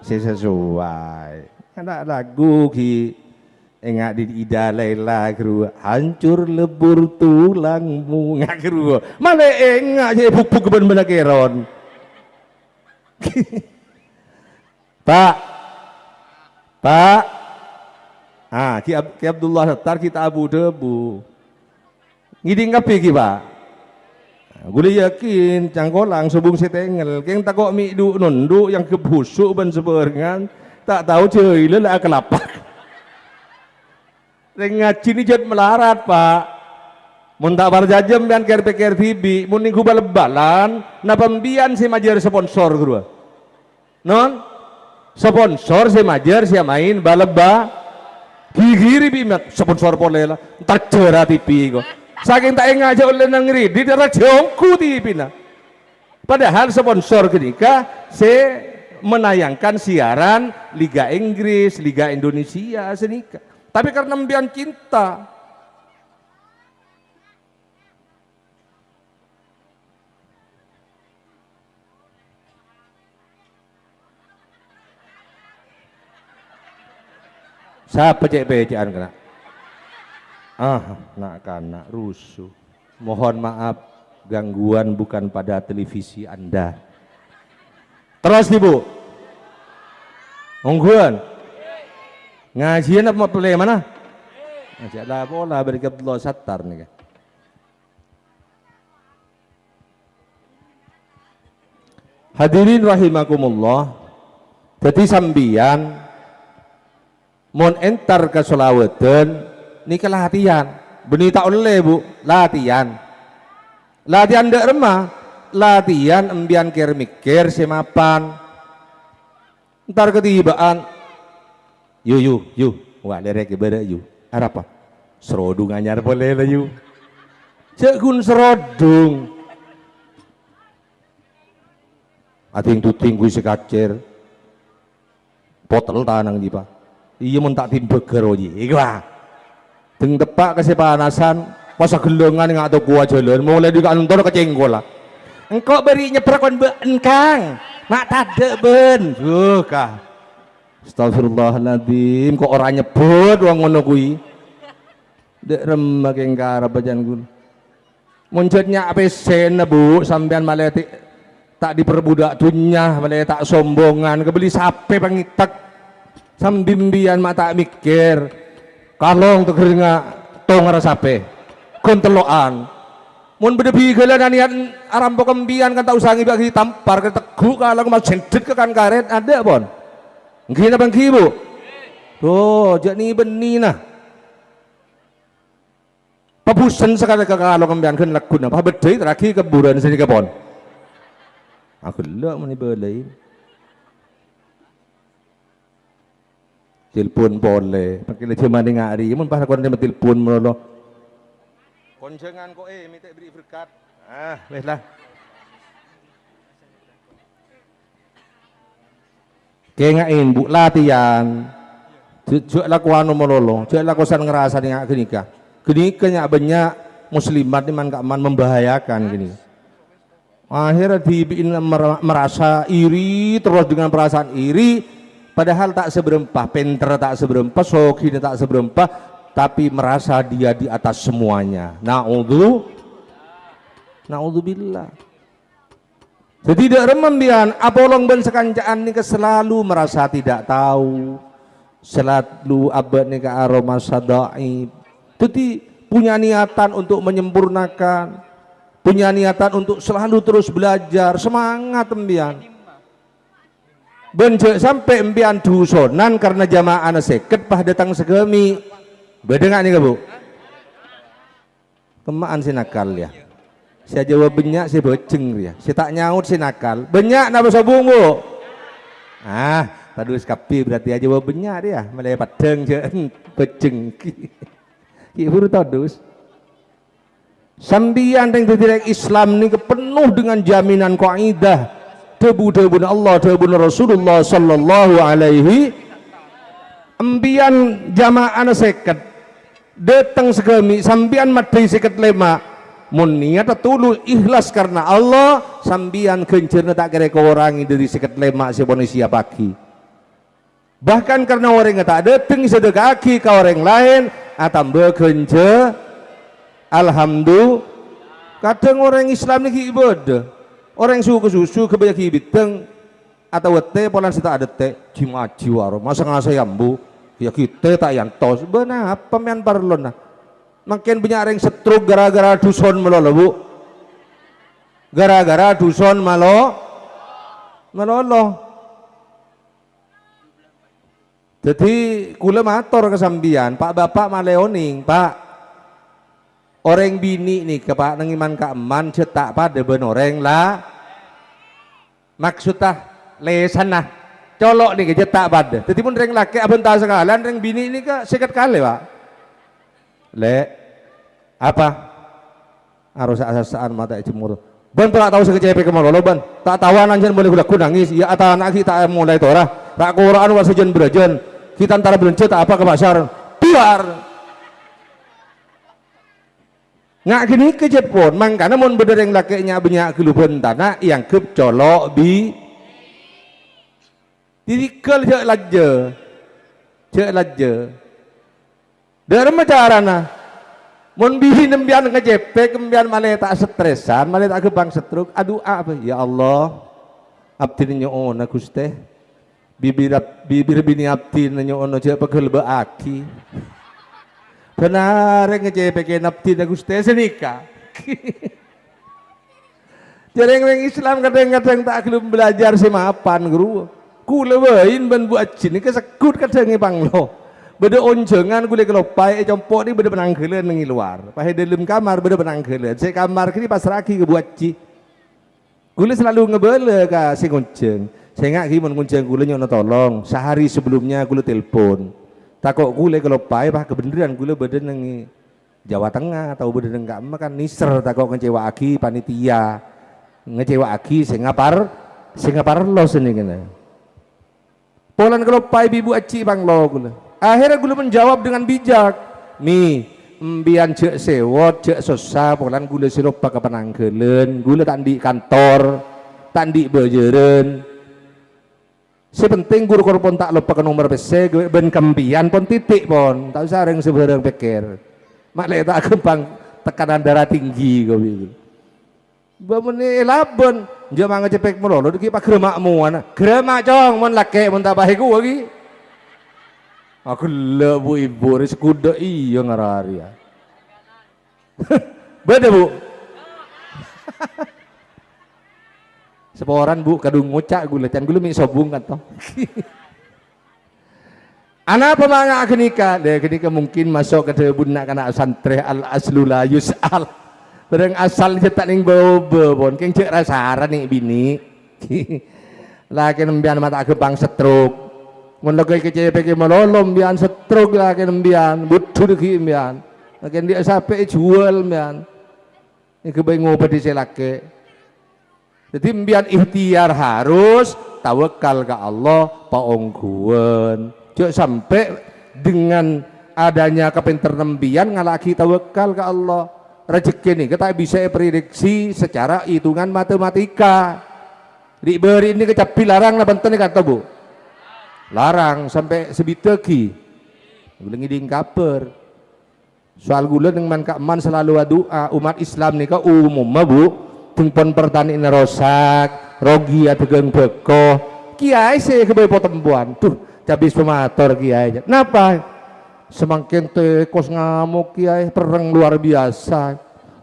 sesuai ada lagu ki enggak di idalailah keru hancur lebur tulangmu enggak keru mana enggak jadi pupuk bener-bener keron Pak Ki Abdullah Settar kita abu debu ngiding kapi ki Pak gue yakin cangkolang subung setengel keng takok mi du nundu yang kebusuk ban seberengan tak tahu cuy lelah kelapak ngaji ni jad melarat Pak mun tak barjajem dan ker-ker tibi mun ning bal-balan na pembian si majer sponsor gua non sponsor si majer si main baleba gigiri bimat sponsor polela tak cera tipi kok saking tak ngaja oleh nang ngri di darat jongku tipi na padahal sponsor ketika si menayangkan siaran Liga Inggris Liga Indonesia senika tapi karena mbian cinta siapa cek-cekan kena nak kanak rusuh mohon maaf gangguan bukan pada televisi Anda terus nih Bu ongguan ngajian apa mau pilih mana? Ngajak lah bola beri ke Abdullah Settar nih kan. Hadirin rahimakumullah. Jadi sambian mon entar ke selawatan ini ke latihan. Benih tak oleh Bu, latihan. Latihan dek remah, latihan embian ker mikir semapan. Entar ketibaan yu wah derek ibadah yu apa serodung anyar boleh lah yu cegun serodung ating tuting gue sekacer potel tanang di Pak iya mun tak timbek geroji ikhlah teng tepak kesepanasan masa gelongan nggak tahu kuah jalan mulai di kantor kecenggola engkau beri nyeprekon engkang mak tade ben kah Astagfirullahaladzim kok orang nyebut wong ngono kuwi dek remek engkar bajan gun muncetnya apesen Bu sampean malah tak diperbudak dunya malah tak sombongan kebeli sape pangitek sambimbian mata mikir kalong tegeringa tong sape konteloan mun bede bigelan anian arampo kembian kan tak usangi bagi tampar ke teguk kalau mas jendet ke kan karet ada bon gini bang Bu Tuh, jadi beni nah. Pabusan sekali kalau kembian kan lagu nah. Pabedai terakhir keburan sini kepon. Aku lek meni belai. Telepon boleh. Pakai cuma ni ngari. Mun pas kon telepon melolo. Koncengan ko minta beri berkat. Weslah. Kengain bu latihan. Jek lakuan melolo. Jek lakusan ngerasa ni ngak genika. Genikanya banyak muslimat ni man man membahayakan gini. Akhirnya dibikin merasa iri terus dengan perasaan iri, padahal tak seberempah, penter tak seberempah, soki tak seberempah, tapi merasa dia di atas semuanya. Naudzubillah. Jadi tidak remembian apolong ben sekancaan ni selalu merasa tidak tahu, selalu abad ni ke aroma sadaib. Jadi punya niatan untuk menyempurnakan, punya niatan untuk selalu terus belajar, semangat embian. Bencek sampai embian dusonan karena jamaah anak seket pah datang segemi. Beda nih bu? Kemaan si nakal ya. Saya jawab banyak si boceng ya. Si tak nyaut si nakal. Banyak nak bersobung bu. Tadi kapi berarti aja jawab banyak dia. Malay padeng je boceng. Iburu tadus. Sambian yang tidak Islam ni penuh dengan jaminan kaidah debu-debu Allah, debu Rasulullah sallallahu alaihi. Ambian jamaah seket datang segemi sambian mati seket lema. Mun niat tulus ikhlas karena Allah, sambian kencerna tak kira kurangi dari seket lema si Indonesia pagi. Bahkan karena orang tak datang sedekaki ke orang lain, tambah kencer. Alhamdulillah. Kadang orang Islam ni ibadah. Orang susu kebanyakan biteng atau teh polan sita ada teh cimaci waro masa ngasa yambu ya kita tak yang tos benar apa men parlon nah makin banyak orang setruk gara-gara duson melolo bu, gara-gara duson melolo. Jadi kula matur kesambian Pak Bapak maleoning Pak orang bini nih ke Pak nengiman ka eman cetak pada ben orang lah maksudnya lesan nah colok nih ke cetak pada jadi pun orang laki abentar sekalian orang bini ini ke sekat kali Pak apa harus asasaan mata cemuru ben tak tahu sekecepe ke malolo ben tak tahu anjen boleh aku nangis ya atau anak kita mulai torah tak Quran wasajen berajan kita antara berencet apa ke pasar biar nggak gini ke Jepun makanya mun bener yang lakinya banyak keluhan tanah yang colok bi dirikel cek laje dari macarana mun bihi nembian ngejepe kembian malah tak stresan malah tak gebang setruk aduh apa ya Allah abdi nyoona Gusti bibir bini abdi nyoona cek pegel baaki benar ngecepe ke abdi na Gusti senika jarang Islam kadang-kadang tak belum belajar si mapan guru kula wain ben buat cini kesekut kadang panglo beda onjengan kula kelopai compok ni beda penanggelan nengi luar pahe dalam kamar beda penanggelan saya kamar kini pas raki ke buat ci kula selalu ngebele ka sing onjeng saya ngak ki mun onjeng kula nyono tolong sehari sebelumnya kula telepon takok kula kelopai pah kebenaran kula beda nengi Jawa Tengah atau beda enggak makan niser takok ngecewa aki panitia ngecewa aki singapar lo seni kena polan kelopai bibu aci bang lo kula akhirnya gula menjawab dengan bijak nih mbian cek sewot cek susah polan gula sirup pakai penanggelan gula tandi kantor tandi bejeren sepenting guru korpon tak lupa ke nomor PC ben kempian pon titik pon tak usah yang sebarang pikir maklek tak kembang tekanan darah tinggi kau bilang bamuni laban jangan ngecepek melolo di pak geremakmu anak geremak cong mon laki mon tabahiku lagi aku lebu ibu ris kuda iya ngarari ya beda bu seporan bu kadung ngocak gula can gula mi sobung kan toh Anak pemangak kenika, dia kenika mungkin masuk ke debun nak kena santri al aslula yus'al. Barang asal cetak ning bobo pun, keng cek rasaran nih bini. Laki nembian mata gebang stroke. Mun lagi kece peke melolom bian stroke laki nembian, butuh deki bian. Laki dia sampai jual bian. Ini kebengo pada selake. Jadi bian ikhtiar harus tawakal ke Allah paongguan. Jok sampai dengan adanya kepinter nembian ngalaki tawakal ke Allah. Rezeki ini kita bisa prediksi secara hitungan matematika. Diberi ini kecapi larang lah benten kata bu. Larang sampai sebiteki. Gula ngiding kaper. Soal gula dengan man selalu doa umat Islam nih ka umum bu. Tungpon pertanian rosak, rogi atau geng beko. Kiai saya kebawa potempuan tuh. Habis pemator kiai. Kenapa? Semakin tekos ngamuk kiai, perang luar biasa.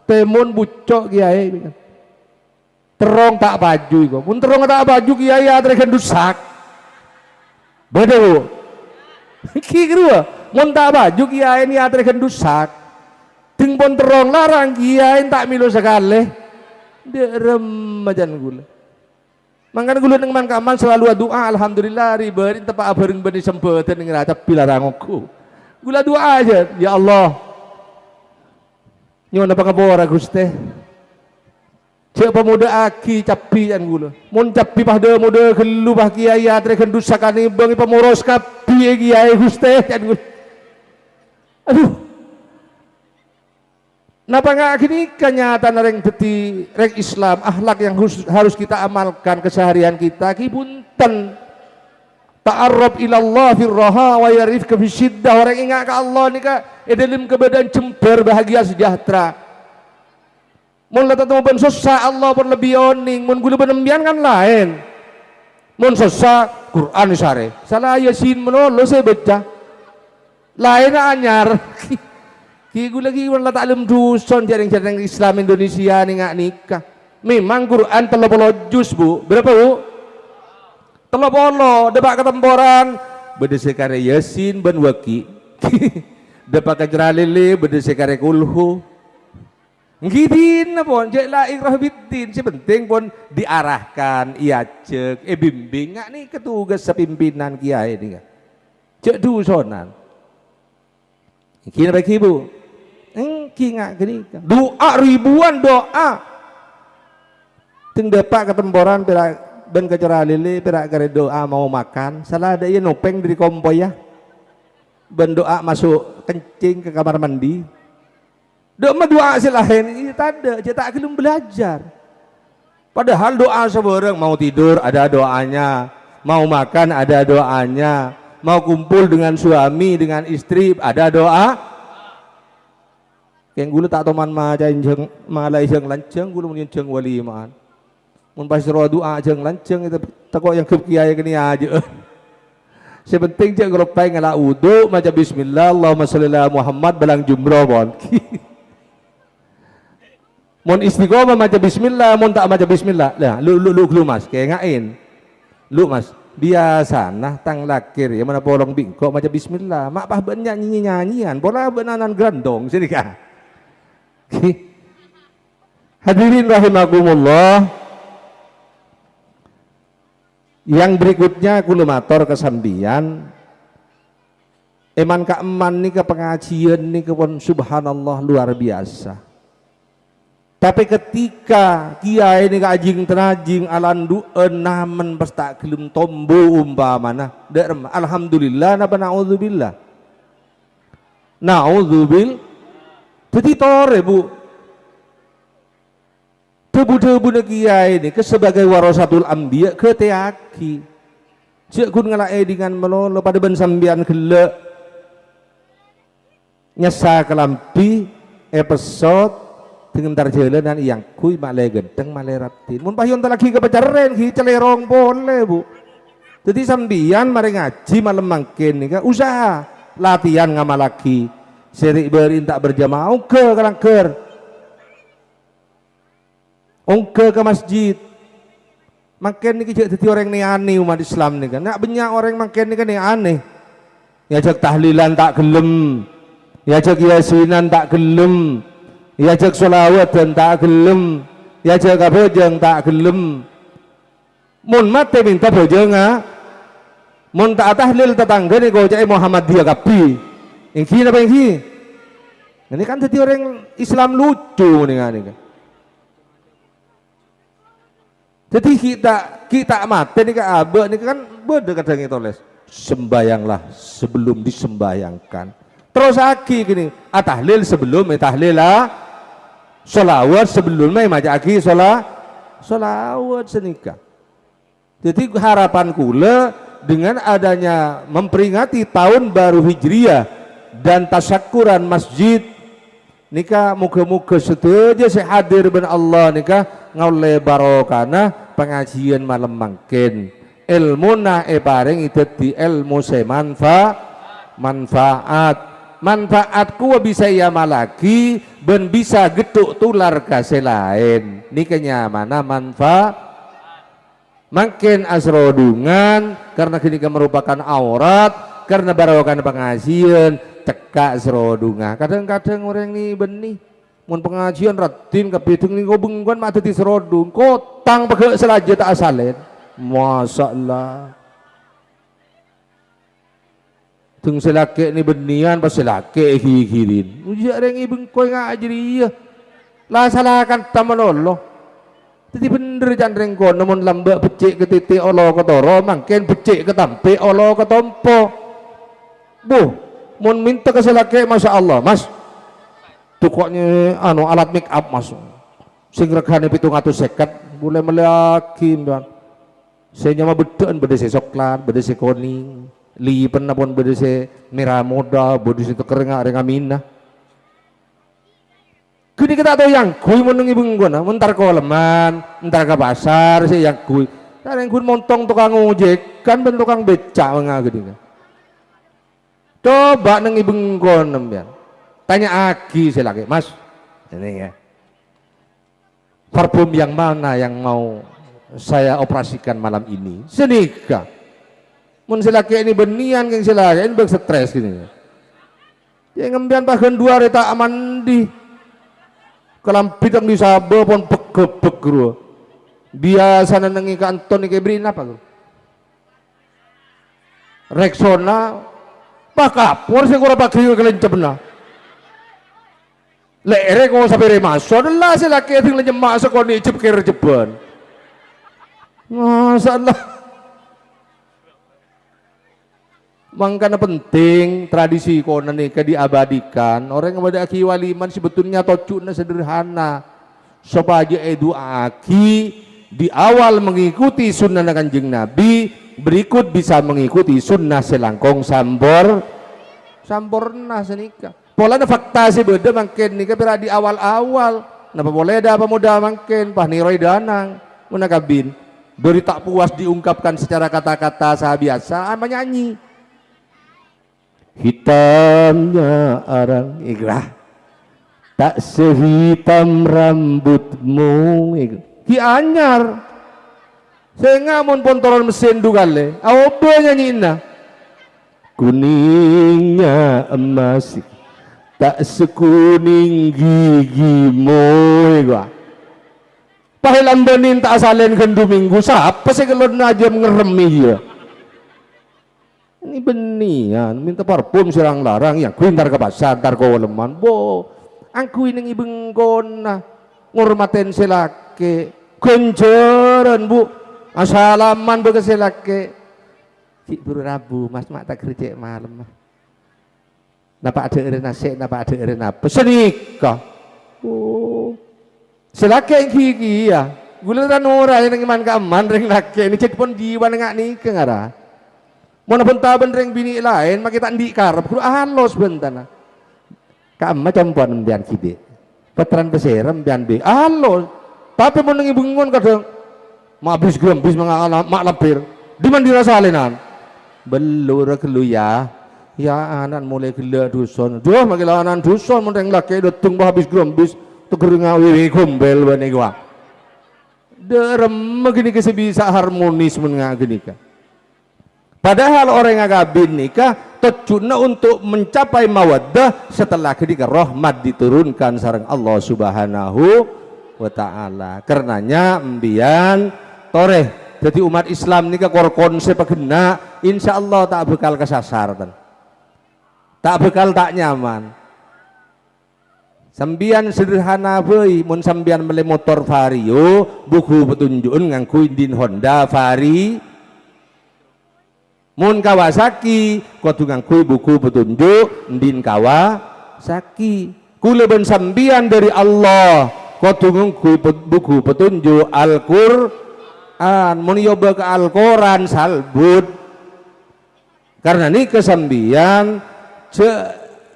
Temun bucok kiai. Terong tak baju kok. Mun terong tak baju kiai atrekan dusak. Beda bu. Ki kedua, mun tak baju kiai ini atrekan dusak. Ting pon terong larang kiai tak milu sekali. Dia remajan gula. Mangkan gula nang man kaman selalu doa alhamdulillah ribeureun teu pabareng beuni sempeuten ning raca pilarangku. Gula doa aja, ya Allah. Nyuwun pangapura Gusti. Cek pemuda aki capi an gula. Mun capi pahde muda gelu bah kiai atrekeun dosa kanibeung pemuros kapi kiai Gusti an gula. Aduh. Napa nggak gini kenyataan reng deti reng Islam akhlak yang harus kita amalkan keseharian kita kibunten ta'arruf ilallah firraha wa yarifka fisyiddah. Orang ingat ke Allah nih kak dalam keadaan cember bahagia sejahtera. Mun ketemu ben susah Allah pun lebih oning. Mun gula benembian kan lain. Mun susah Quran sare salah Yasin menolo saya baca lain anyar. Kigu lagi wala ta'lim duson jaring-jaring Islam Indonesia nih nggak nikah. Memang Quran 30 juz bu. Berapa bu? 30. Depak ketemporan. Bedesekare Yasin ben waki. Depak kajralele bedesekare kulhu. Ngidin pun jek la ikrah biddin. Si penting pun diarahkan iya cek bimbing nggak nih ketugas sepimpinan kiai nih. Cek dusonan. Kira bagi bu. Engki nggak gini doa ribuan doa ting depak ketemporan perak ben kecara lili perak kare doa mau makan salah ada ya nopeng dari kompoy ya ben doa masuk kencing ke kamar mandi doa doa silahin ini tanda cetak belum belajar padahal doa sebarang mau tidur ada doanya mau makan ada doanya mau kumpul dengan suami dengan istri ada doa. Yang gula tak toman maja jeng malai jeng lanceng gula mun jeng walimaan. Mun pas roh doa jeng lanceng itu takok yang ke kiai kini aja. Sepenting jeng geropai ngala wudu maca bismillah Allahumma sholli ala Muhammad balang jumroh bon. Mun istiqomah maca bismillah mun tak maca bismillah. Lah lu mas kayak ngain. Lu mas biasa nah tang lakir ya mana polong bingkok maca bismillah mak pah ben nyanyian bola benanan grandong sini kah. Hadirin rahimakumullah. Yang berikutnya kulumator kesambian eman ka eman nih ke pengajian nih ke pun subhanallah luar biasa. Tapi ketika kiai ini kajing tenajing alandu enamen pesta gelem tombo umpamana alhamdulillah napa naudzubillah jadi tore bu tebu-tebu kiai ini ke sebagai warasatul anbiya ke teaki cek kun ngalae dengan melolo pada ben sambian gele nyesa kelampi episode dengan tarjalanan yang kui malai genteng malai ratin mun payun lagi ke pecaren ki celerong boleh bu jadi sambian mari ngaji malam mangkin nih usaha latihan ngamal lagi seri berintak berjamaah ongke ke masjid makin nih jadi orang nih aneh umat Islam nih kan nak banyak orang makin nih kan yang aneh Ngajak tahlilan tak gelem, ngajak yasinan tak gelem, ngajak sholawat dan tak gelem, ngajak kabojang tak gelem. Mun mate minta bojong mun tak tahlil tetangga nih kau cai Muhammadiyah kapi. Ingki apa ingki? Ini kan jadi orang Islam lucu nih kan. Jadi kita mate nih kan abe nih kan beda kadang itu les. Sembayanglah sebelum disembayangkan. Terus lagi gini, tahlil sebelum tahlil sholawat sebelum majaki sholawat senikah. Jadi harapan kula dengan adanya memperingati tahun baru Hijriah dan tasyakuran masjid nikah muka-muka setuju saya hadir ben Allah nikah ngaule barokana pengajian malam mangkin ilmu na paring itu di ilmu manfaatku bisa ya malaki ben bisa getuk tular kasih lain nikahnya mana manfaat makin asrodungan karena kini merupakan aurat karena barokah pengajian cekak serodungan kadang-kadang orang ini benih mun pengajian ratin kepitung nih ngobengkan mati di serodung kotang pakai selaja tak asalin masalah tung selake ni benian pas selake hihirin ujak orang ibeng koi ngajri lah salahkan tamalolo jadi bener jandreng kono mun lambak becik ke titik Allah ketoro mangken becik ke tampe Allah ketompo mun minta ke selake masya Allah mas tukoknya alat make up mas sing regane 750 boleh melaki mbak saya nyama bedean beda se soklat beda se koning lipen pun beda se merah muda beda se tekerengak renga minah kini kita tahu yang kui menungi bengkona mentar koleman mentar ke pasar saya yang kui dan yang kui montong tukang ojek kan ben tukang becak menga gini coba nengi bengkona biar tanya aki saya lagi mas ini ya parfum yang mana yang mau saya operasikan malam ini senika mun selaki ini benian yang selaki ini stres gini ya ngembian bahkan 2 reta amandi kelampitang di sabo pun pek guru biasa nengi kanton iki brin apa guru Rexona pakapur sing ora pagri kelencebna lere kok sampai remaso adalah selaki sing lenyemak sekoni jebker jeban masalah makanya penting tradisi kono nikah diabadikan orang yang pada aki waliman sebetulnya tocuknya sederhana supaya edu aki di awal mengikuti sunnah kanjeng Nabi berikut bisa mengikuti sunnah selangkong samborna senika polanya fakta sih beda makin nikah pernah di awal-awal napa boleh ada apa muda makin pah niroi danang munakabin dari tak puas diungkapkan secara kata-kata biasa menyanyi hitamnya arang ikrah tak sehitam rambutmu hi anyar saya ngamun pontoron mesin dugale apa nyanyiin kuningnya emas tak sekuning gigimu ikrah pahilan benin tak asalin kendu minggu siapa sih kalau najam ngeremi ya ini benian minta parfum serang larang yang ku ntar ke pasar ntar ke waleman angku ini ibeng kona ngurmaten selake kenceran asalaman bagi selake cik buru rabu mas mak tak kerja malam napa ada ere nasi napa ada ere apa senikah selake yang gigi ya guleran ora yang iman kaman ring laki ini cek pun jiwa nengak nikah ngara mau pun taban ring bini lain mak kita ndik karep kudu halos bentana kamma campuan mbian kide petran peserem mbian be halos tapi mau nengi bengon kadang mak habis grembis mak lapir di man dirasalenan belur kelu ya anan mulai gila duson duh mak lawanan duson mun ring laki detung habis grembis tuker ngawi gombel bane gua derem begini bisa harmonis men gini kan Padahal orang yang ngagabin nikah tujuannya untuk mencapai mawaddah setelah ketika rahmat diturunkan sareng Allah Subhanahu wa ta'ala. Karenanya mbiyan toreh jadi umat Islam nikah kor konsep kena insyaallah tak bekal kesasar tak bekal tak nyaman. Sambian sederhana bae mun sambian mele motor Vario buku petunjukun nganggo indin Honda Vari. Mun Kawasaki kudu nganggo buku petunjuk indin Kawasaki. Kula ben sambian dari Allah kudu nganggo buku petunjuk Al-Qur'an. Mun yoba ke Al-Qur'an salbut. Karena ini kesambian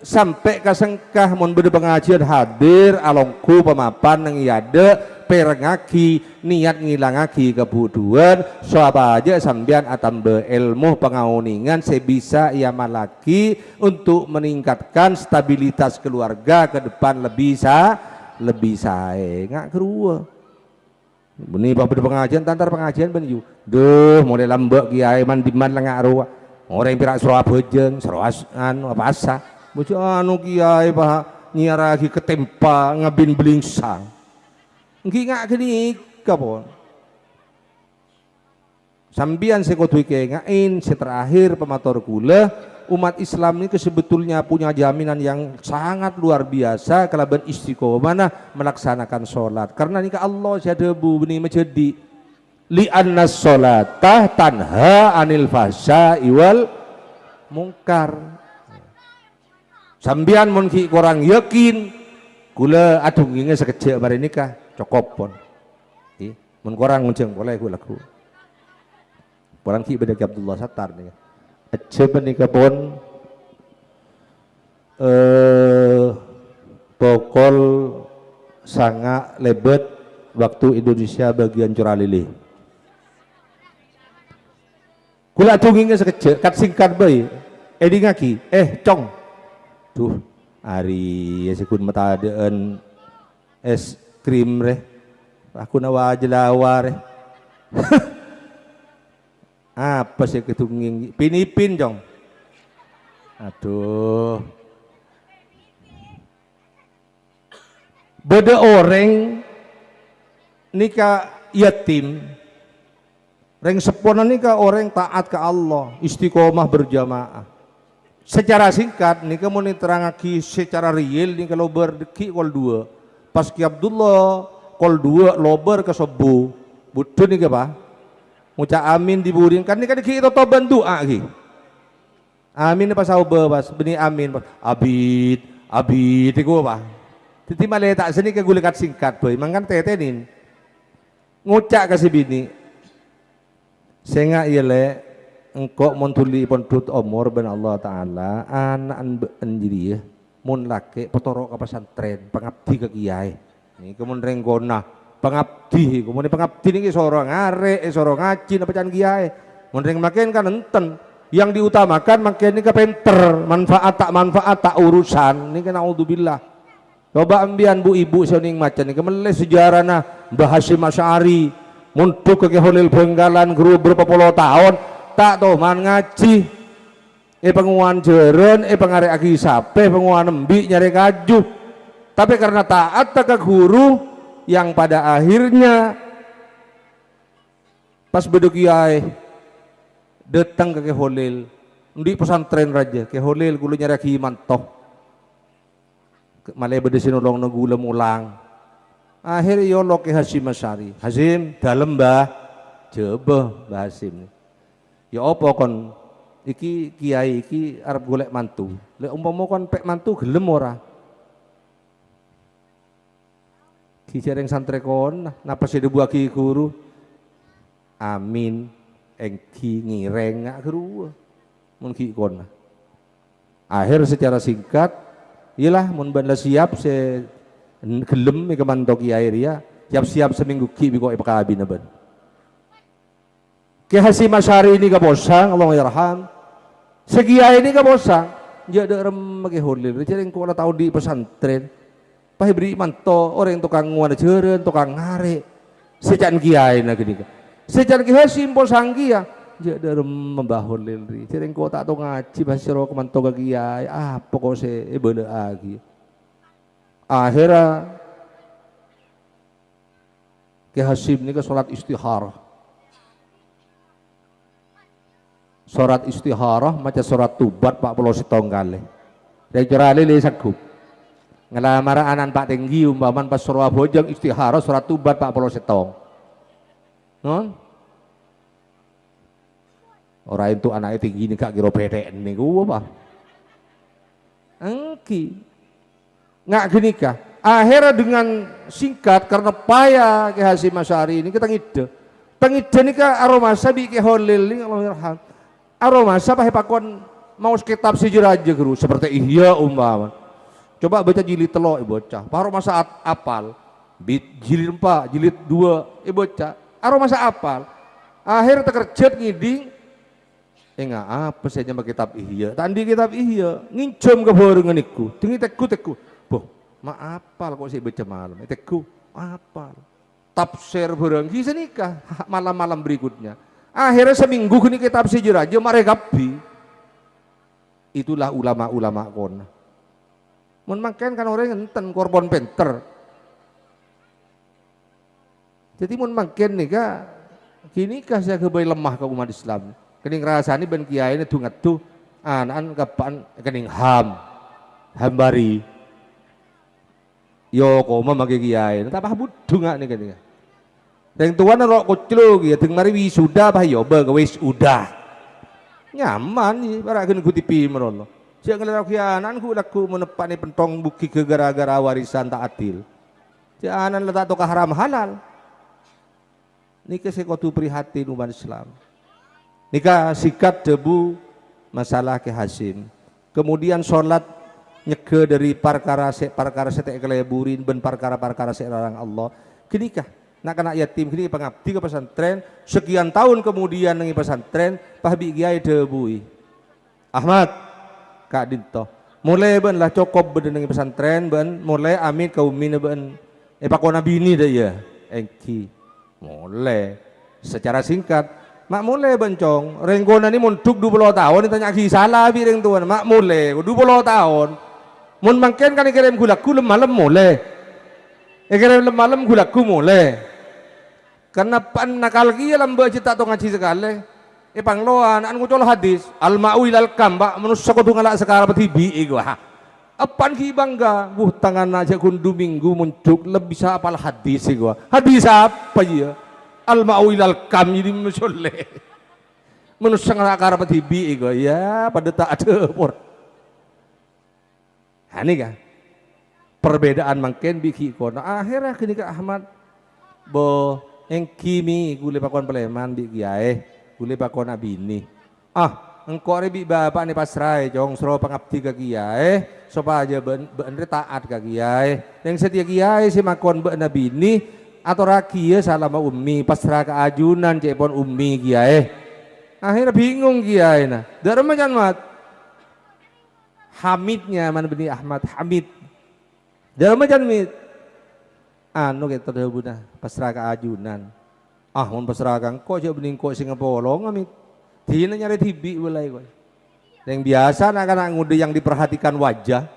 sampai kasengkah mun bede pengajian hadir alongku pemapan nang yade perengaki niat ngilangaki kebuduan soapa aja sambian atambe ilmu pengauningan sebisa ia malaki untuk meningkatkan stabilitas keluarga ke depan lebih sae ngak kerua beni bede pengajian tantar pengajian ben yu duh mulai lambek kiai mandiman lengak ruwa orang pirak Surabaya Serawasan apa asa bocah anu kiai pak nyiaragi ketempa ngabin belingsang nggih ngak geni kapon sambian sekutu ngain terakhir pemator kula umat Islam ini sebetulnya punya jaminan yang sangat luar biasa kalaban istiqomah melaksanakan sholat karena nikah Allah syadebu benih menjadi li anna sholatah tanha anil fahsya'i wal mungkar. Sambian mun ki kurang yakin kula aduh nginge sekejap mari nikah cokop pon. Mun kurang ngunceng boleh kula lagu. Kurang ki beda ki Abdullah Sattar nih. Aja nikah pon pokol sanga lebet waktu Indonesia bagian Curalili. Kula aduh nginge sekejap kat singkat bae. Edi ngaki cong tuh hari ya sikun mata adaan es krim reh aku nawa jelawa reh apa sih ketunging pinipin jong aduh beda orang nikah yatim reng sepona nikah orang taat ke Allah istiqomah berjamaah. Secara singkat nih kamu nih terangaki secara real nih kalau berdeki kol dua pas ki Abdullah kol dua lober ke sobu butuh nih apa ngucap amin diburin kan nih kan kita to bantu ki amin pas sauba pas benih amin pas abid itu apa titi malah tak sini ke gulikat singkat boy mangkan tetenin ngucap kasih bini senga iya le engkau montuli pondut omor ben Allah Ta'ala anak anjiri ya mun laki petorok ke pesantren pengabdi ke kiai ini kemun renggona pengabdi kemun pengabdi ini sorong ngare sorong ngaji apa can kiai mun reng makin kan enten yang diutamakan makin ini ke penter manfaat tak urusan ini kan naudzubillah coba ambian bu ibu soning macan ini kemeles sejarah nah Mbah Hasyim Asy'ari muntuk ke Holil Benggalan guru berapa puluh tahun tak toh man ngaji penguan jeren pengarek agi sape penguan embi nyari kaju tapi karena taat ke guru yang pada akhirnya pas beduk kiai datang ke Holil di pesantren raja ke Holil gulu nyari agi mantoh malah bedesin ulong negula mulang akhir yolo ke Hasyim Asy'ari Hasyim dalem bah coba Mbah Hasyim ya apa kon iki kiai iki arep golek mantu lek umpama kon pek mantu gelem ora ki jareng santre kon napa sih dibuaki guru amin engki ngireng ngak guru mun ki kon akhir secara singkat iyalah mun banda siap se gelem ke mantok kiai ria siap-siap seminggu ki biko ipakabina ben Ki Hasyim Asy'ari ini kabosang Allah yarham segia ini kabosang jadi rem ke Holil jadi engko ora tau di pesantren pahe beri manto orang tukang nguan jeureun tukang ngare sejan kiai na gini sejan Ki Hasyim posang kia Jadi membahul lili. Jadi kau tak tahu ngaji bahasa roh kemanto ke kiai. Apa kau se bela lagi. Akhirnya Ki Hasyim ini ke sholat istikharah. Sholat istikharah macam sholat tubat 40 kali. Dan cara lili sagup. Ngelamar anan Pak Tinggi umpaman pas surah bojong istikharah sholat tubat 40 setong. Non? Orang itu anaknya tinggi nih kak kira PTN nih gua apa? Engki nggak gini kah? Akhirnya dengan singkat karena payah Ki Hasyim Asy'ari ini kita ngide. Pengide nih kak aromasa bi Ki Holil nih Allahuirham. Aromasa pakai pakon mau kitab sejarah aja guru seperti Ihya umpama. Coba baca jilid telo bocah. Aromasa apal. Jilid 4, jilid 2 bocah. Aromasa apal. Akhirnya terkerjat ngiding. Enggak apa saya nyampe kitab Ihya. Tadi kitab Ihya ngincum ke barengan iku. Tinggi teku. Boh, maapal kok saya baca malam. Teku, apal. Tafsir bareng kisah nikah malam-malam berikutnya. Akhirnya seminggu kini kitab sejarah aja mereka bi. Itulah ulama-ulama kon. Mun makan kan orang ngenten korban penter. Jadi mun makan nih kak, kini kah saya kebayi lemah ke umat Islam. Kening rasani ben kiai ini dungat tuh anak kapan kening hambari yo koma magi kiai tak apa budu nggak nih kening yang tuan rok koclo gitu teng mari wisuda apa yo wis udah nyaman nih para kena kutipi merono siang ngelak kianan ku menepani pentong buki ke gara-gara warisan tak adil jangan letak toka haram halal nikah sekotu prihatin umat Islam. Nikah sikat debu masalah Ki Hasyim. Kemudian sholat nyege dari parkara setek keleburin ben parkara selarang Allah. Kenikah nak kena yatim kini pengabdi ke pesantren sekian tahun kemudian nengi pesantren pahbi kiai debui. Ahmad Kak Dinto. Mulai ben lah cukup ben nengi pesantren ben mulai amit kaumin ben pakona bini dah ya. Engki. Mulai secara singkat mak mulai bencong, renggona ini muntuk 20 tahun, ditanya kisah lah bireng tuan, mak mulai 20 tahun, mun mangken kan ikirim gulaku malam mulai, ikirim malam gulaku mulai, karena pan nakal kia lamba cita tu ngaji sekali, pangloan, an ngucol hadis, al ma'u ilal kamba, manusia kau ngalak sekarang betibi, igwa, apan ki bangga, tangan aja kundu minggu muncul lebih bisa apal hadis igwa, hadis apa ya? Al-ma'u ilal kam jadi musoleh manusia ngelakar apa tibi ego ya pada tak ada pun ini kan perbedaan makin biki kona akhirnya kini ke Ahmad bo yang kimi gule pakon peleman bi kiai gule pakon abini engkau rebi bapak nih pasrai jong sro pangabdi ke kiai supaya bener taat ke kiai yang setia kiai si makon be nabini atau rakyat salah sama ummi pasrah ke ajunan cepon ummi kiai akhirnya bingung kiai nah dari macam mat Hamidnya mana bini Ahmad Hamid dari macam mit anu kita terhubungnya pasrah ke ajunan mun pasrah kang kok jauh bening kok singapolong amit dina nyari tibi mulai kok yang biasa anak-anak ngude yang diperhatikan wajah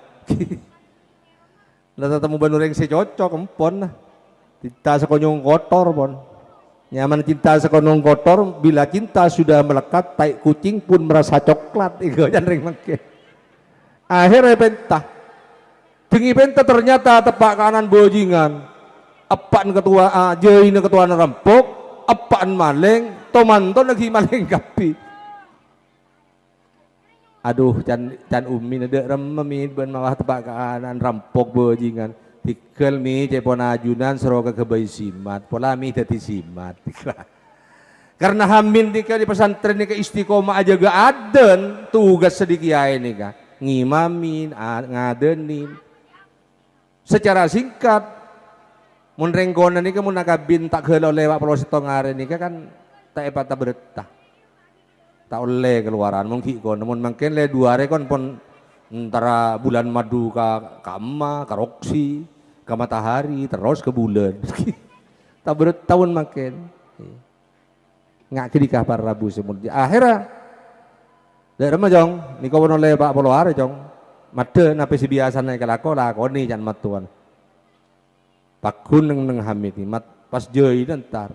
lah temu banur yang secocok empon nah cinta sekonyong kotor pon nyaman cinta sekonyong kotor bila cinta sudah melekat tai kucing pun merasa coklat itu jangan ring makin akhirnya pentah tinggi pentah ternyata tepak kanan bojingan apaan ketua ini ketua rampok apaan maling tomanton lagi maling kapi aduh can umi ada rememin ben malah tepak kanan rampok bojingan tikel mi cepon ajunan seroga kebayi simat pola mi dadi simat karena hamin tika di pesantren nika istiqomah aja gak aden tugas sedikit ya ini kak ngimamin ngadenin secara singkat mun renggonan nika mun nakabin tak gelau lewat pulau setongare nika kan tak epata beretah tak oleh keluaran mungkin kon mun mungkin le dua rekon pon antara bulan madu ka kama karoksi ke matahari terus ke bulan tak bertahun makin ngak kedikah para Rabu semut di akhirnya dari jong niko wono le Pak Poloare jong made nape si biasa naik kelako lakoni jan matuan pakun neng hamid mat pas joi ntar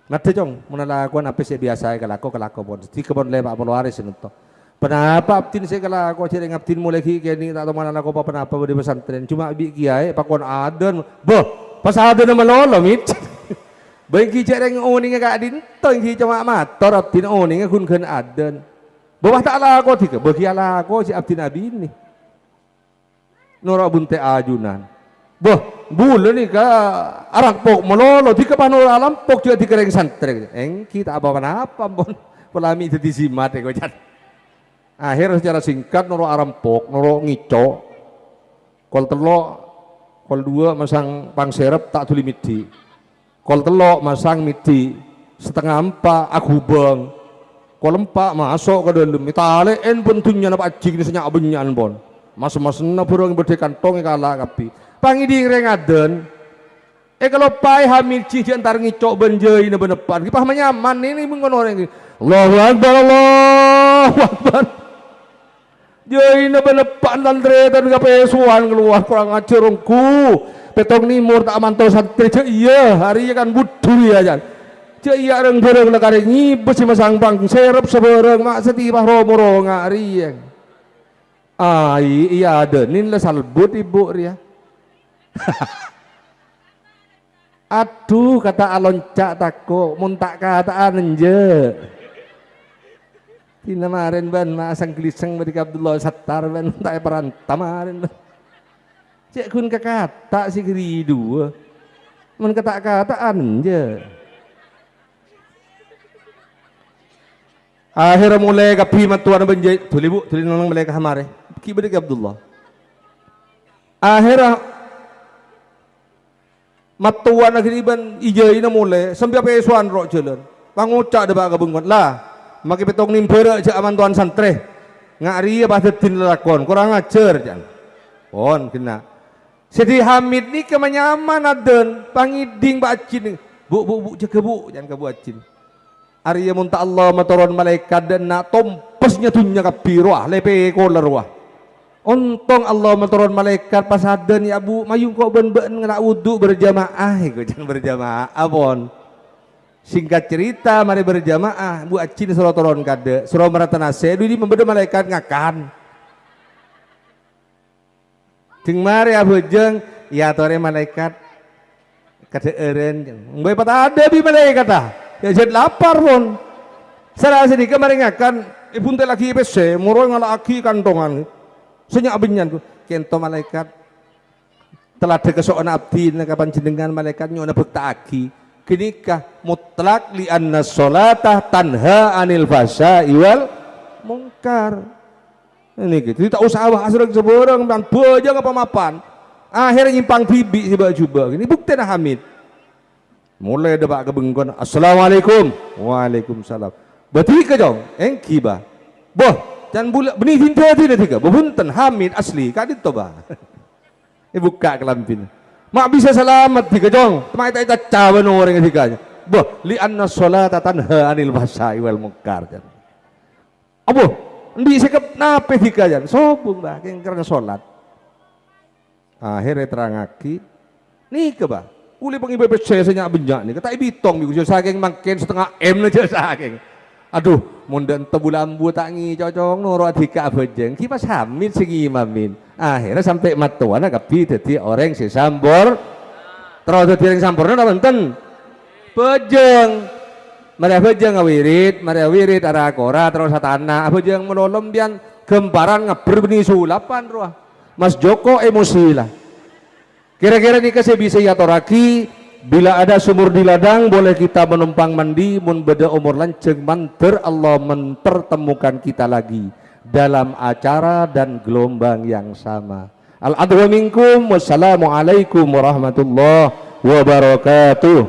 made jong menalakuan nape si biasa kelako pon di kebon le Pak Poloare senuto kenapa abtin saya kelako ciri ngabtin mulai kini tak tahu mana aku apa kenapa di pesantren cuma bi kiai pakon aden boh pas aden nama lolo mit bagi cereng oning gak dinto yang cuma mator abtin oning kun kun aden bawah tak laku tiga bagi laku si abdi nabi ini norak bunte ajunan boh bulan ni ke arak pok melolo tiga panor alam pok juga tiga reng santri kita apa pun pelami jadi simat ya kau akhir secara singkat norak arampok norak ngico kol telok kol dua masang pang serep tak tuli midi kol telok masang midi setengah empat aku bang kolempak masuk ke dalam talen pun tunya napa cik ni senyak benyan pun mas na burung berdekan tong kalah kapi pangiding rengaden kalau pai hamil cik antar ngicok benjei na benepan kipah menyaman ini mengono orang Allahu Akbar Allahu Akbar jei na benepan dan tretan kapesuan keluar kurang ajarungku petong nimur tak mantau santri iya hari kan budur ya jan iya reng bereng lekari ngibes si masang bang serep sebereng mak setibah romo ngari yang iya ada nin le salbut ibu ria aduh kata aloncak tako muntak kataan nje tina maren ban masang geliseng beri Abdullah Sattar ban tak peran tamarin cek kun kata si kiri dua mun kata kataan nje akhirnya mulai kapi matuan benjai tuli bu tuli nonong mulai kamare ki beri Abdullah akhirnya matuan agriban ijai na mulai sampai pesuan rok jalan pangucak deba kabungan lah maki petong nimpere cak aman tuan santre ngari apa tetin lakon kurang ajar jan pon kena sedih hamid ni kemenyaman aden pangiding bacin bu jaga bu jangan kebu acin Arya munta Allah matoron malaikat dan nak tompesnya dunya kapiru lepe koler wah Untung Allah menurun malaikat pas adan ya bu mayung kok ben-ben ngena wudu berjamaah iku jangan berjamaah apon. Singkat cerita mari berjamaah bu acin suruh turun kade suruh meratanase di membeda malaikat ngakan. Jeung mari abu jeung ya tore malaikat kade eureun mbe patah ada bi malaikat ah. Ya jadi lapar pun. Sareng sedikit mari ngakan ibu teh lagi PC muroi ngalaki kantongan. Senyak benyan kento malaikat telah kesoan abdi kapan jenengan malaikat nyona bektaki kenikah mutlak li anna sholatah tanha anil fasa iwal mungkar ini gitu tidak usah awah asreng seborang dan bojang apa mapan akhirnya nyimpang bibi si baju ini bukti na hamid mulai debak kebengkon assalamualaikum waalaikumsalam berarti kejong engkiba boh dan bulan benih hinta tidak bebunten hamid asli kadit toba buka kelampin mak bisa selamat tiga jong temai tak cawan orang ketiganya boh li anna sholata tanha anil fahsya'i wal munkar jan aboh endi sekep nape tiga jan sobung bah yang karena sholat akhirnya terangaki nih ke bah uli pengibadah saya senyak benyak nih kata ibitong biku saking makin setengah M aja saking aduh mundan tebulambu tangi cocong noro adika bejeng kipas hamid segi imamin akhirnya sampai matuan kapi jadi orang si sambor terus jadi orang sambornya nonton bejeng maria bejeng ngawirit arakora terus satana bejeng menolom bian gemparan ngeber benih sulapan roh Mas Joko emosi lah kira-kira nih kasih bisa ya toraki bila ada sumur di ladang boleh kita menumpang mandi mun beda umur lanceng manter Allah mempertemukan kita lagi dalam acara dan gelombang yang sama. Al-adwa minkum wassalamualaikum warahmatullahi wabarakatuh.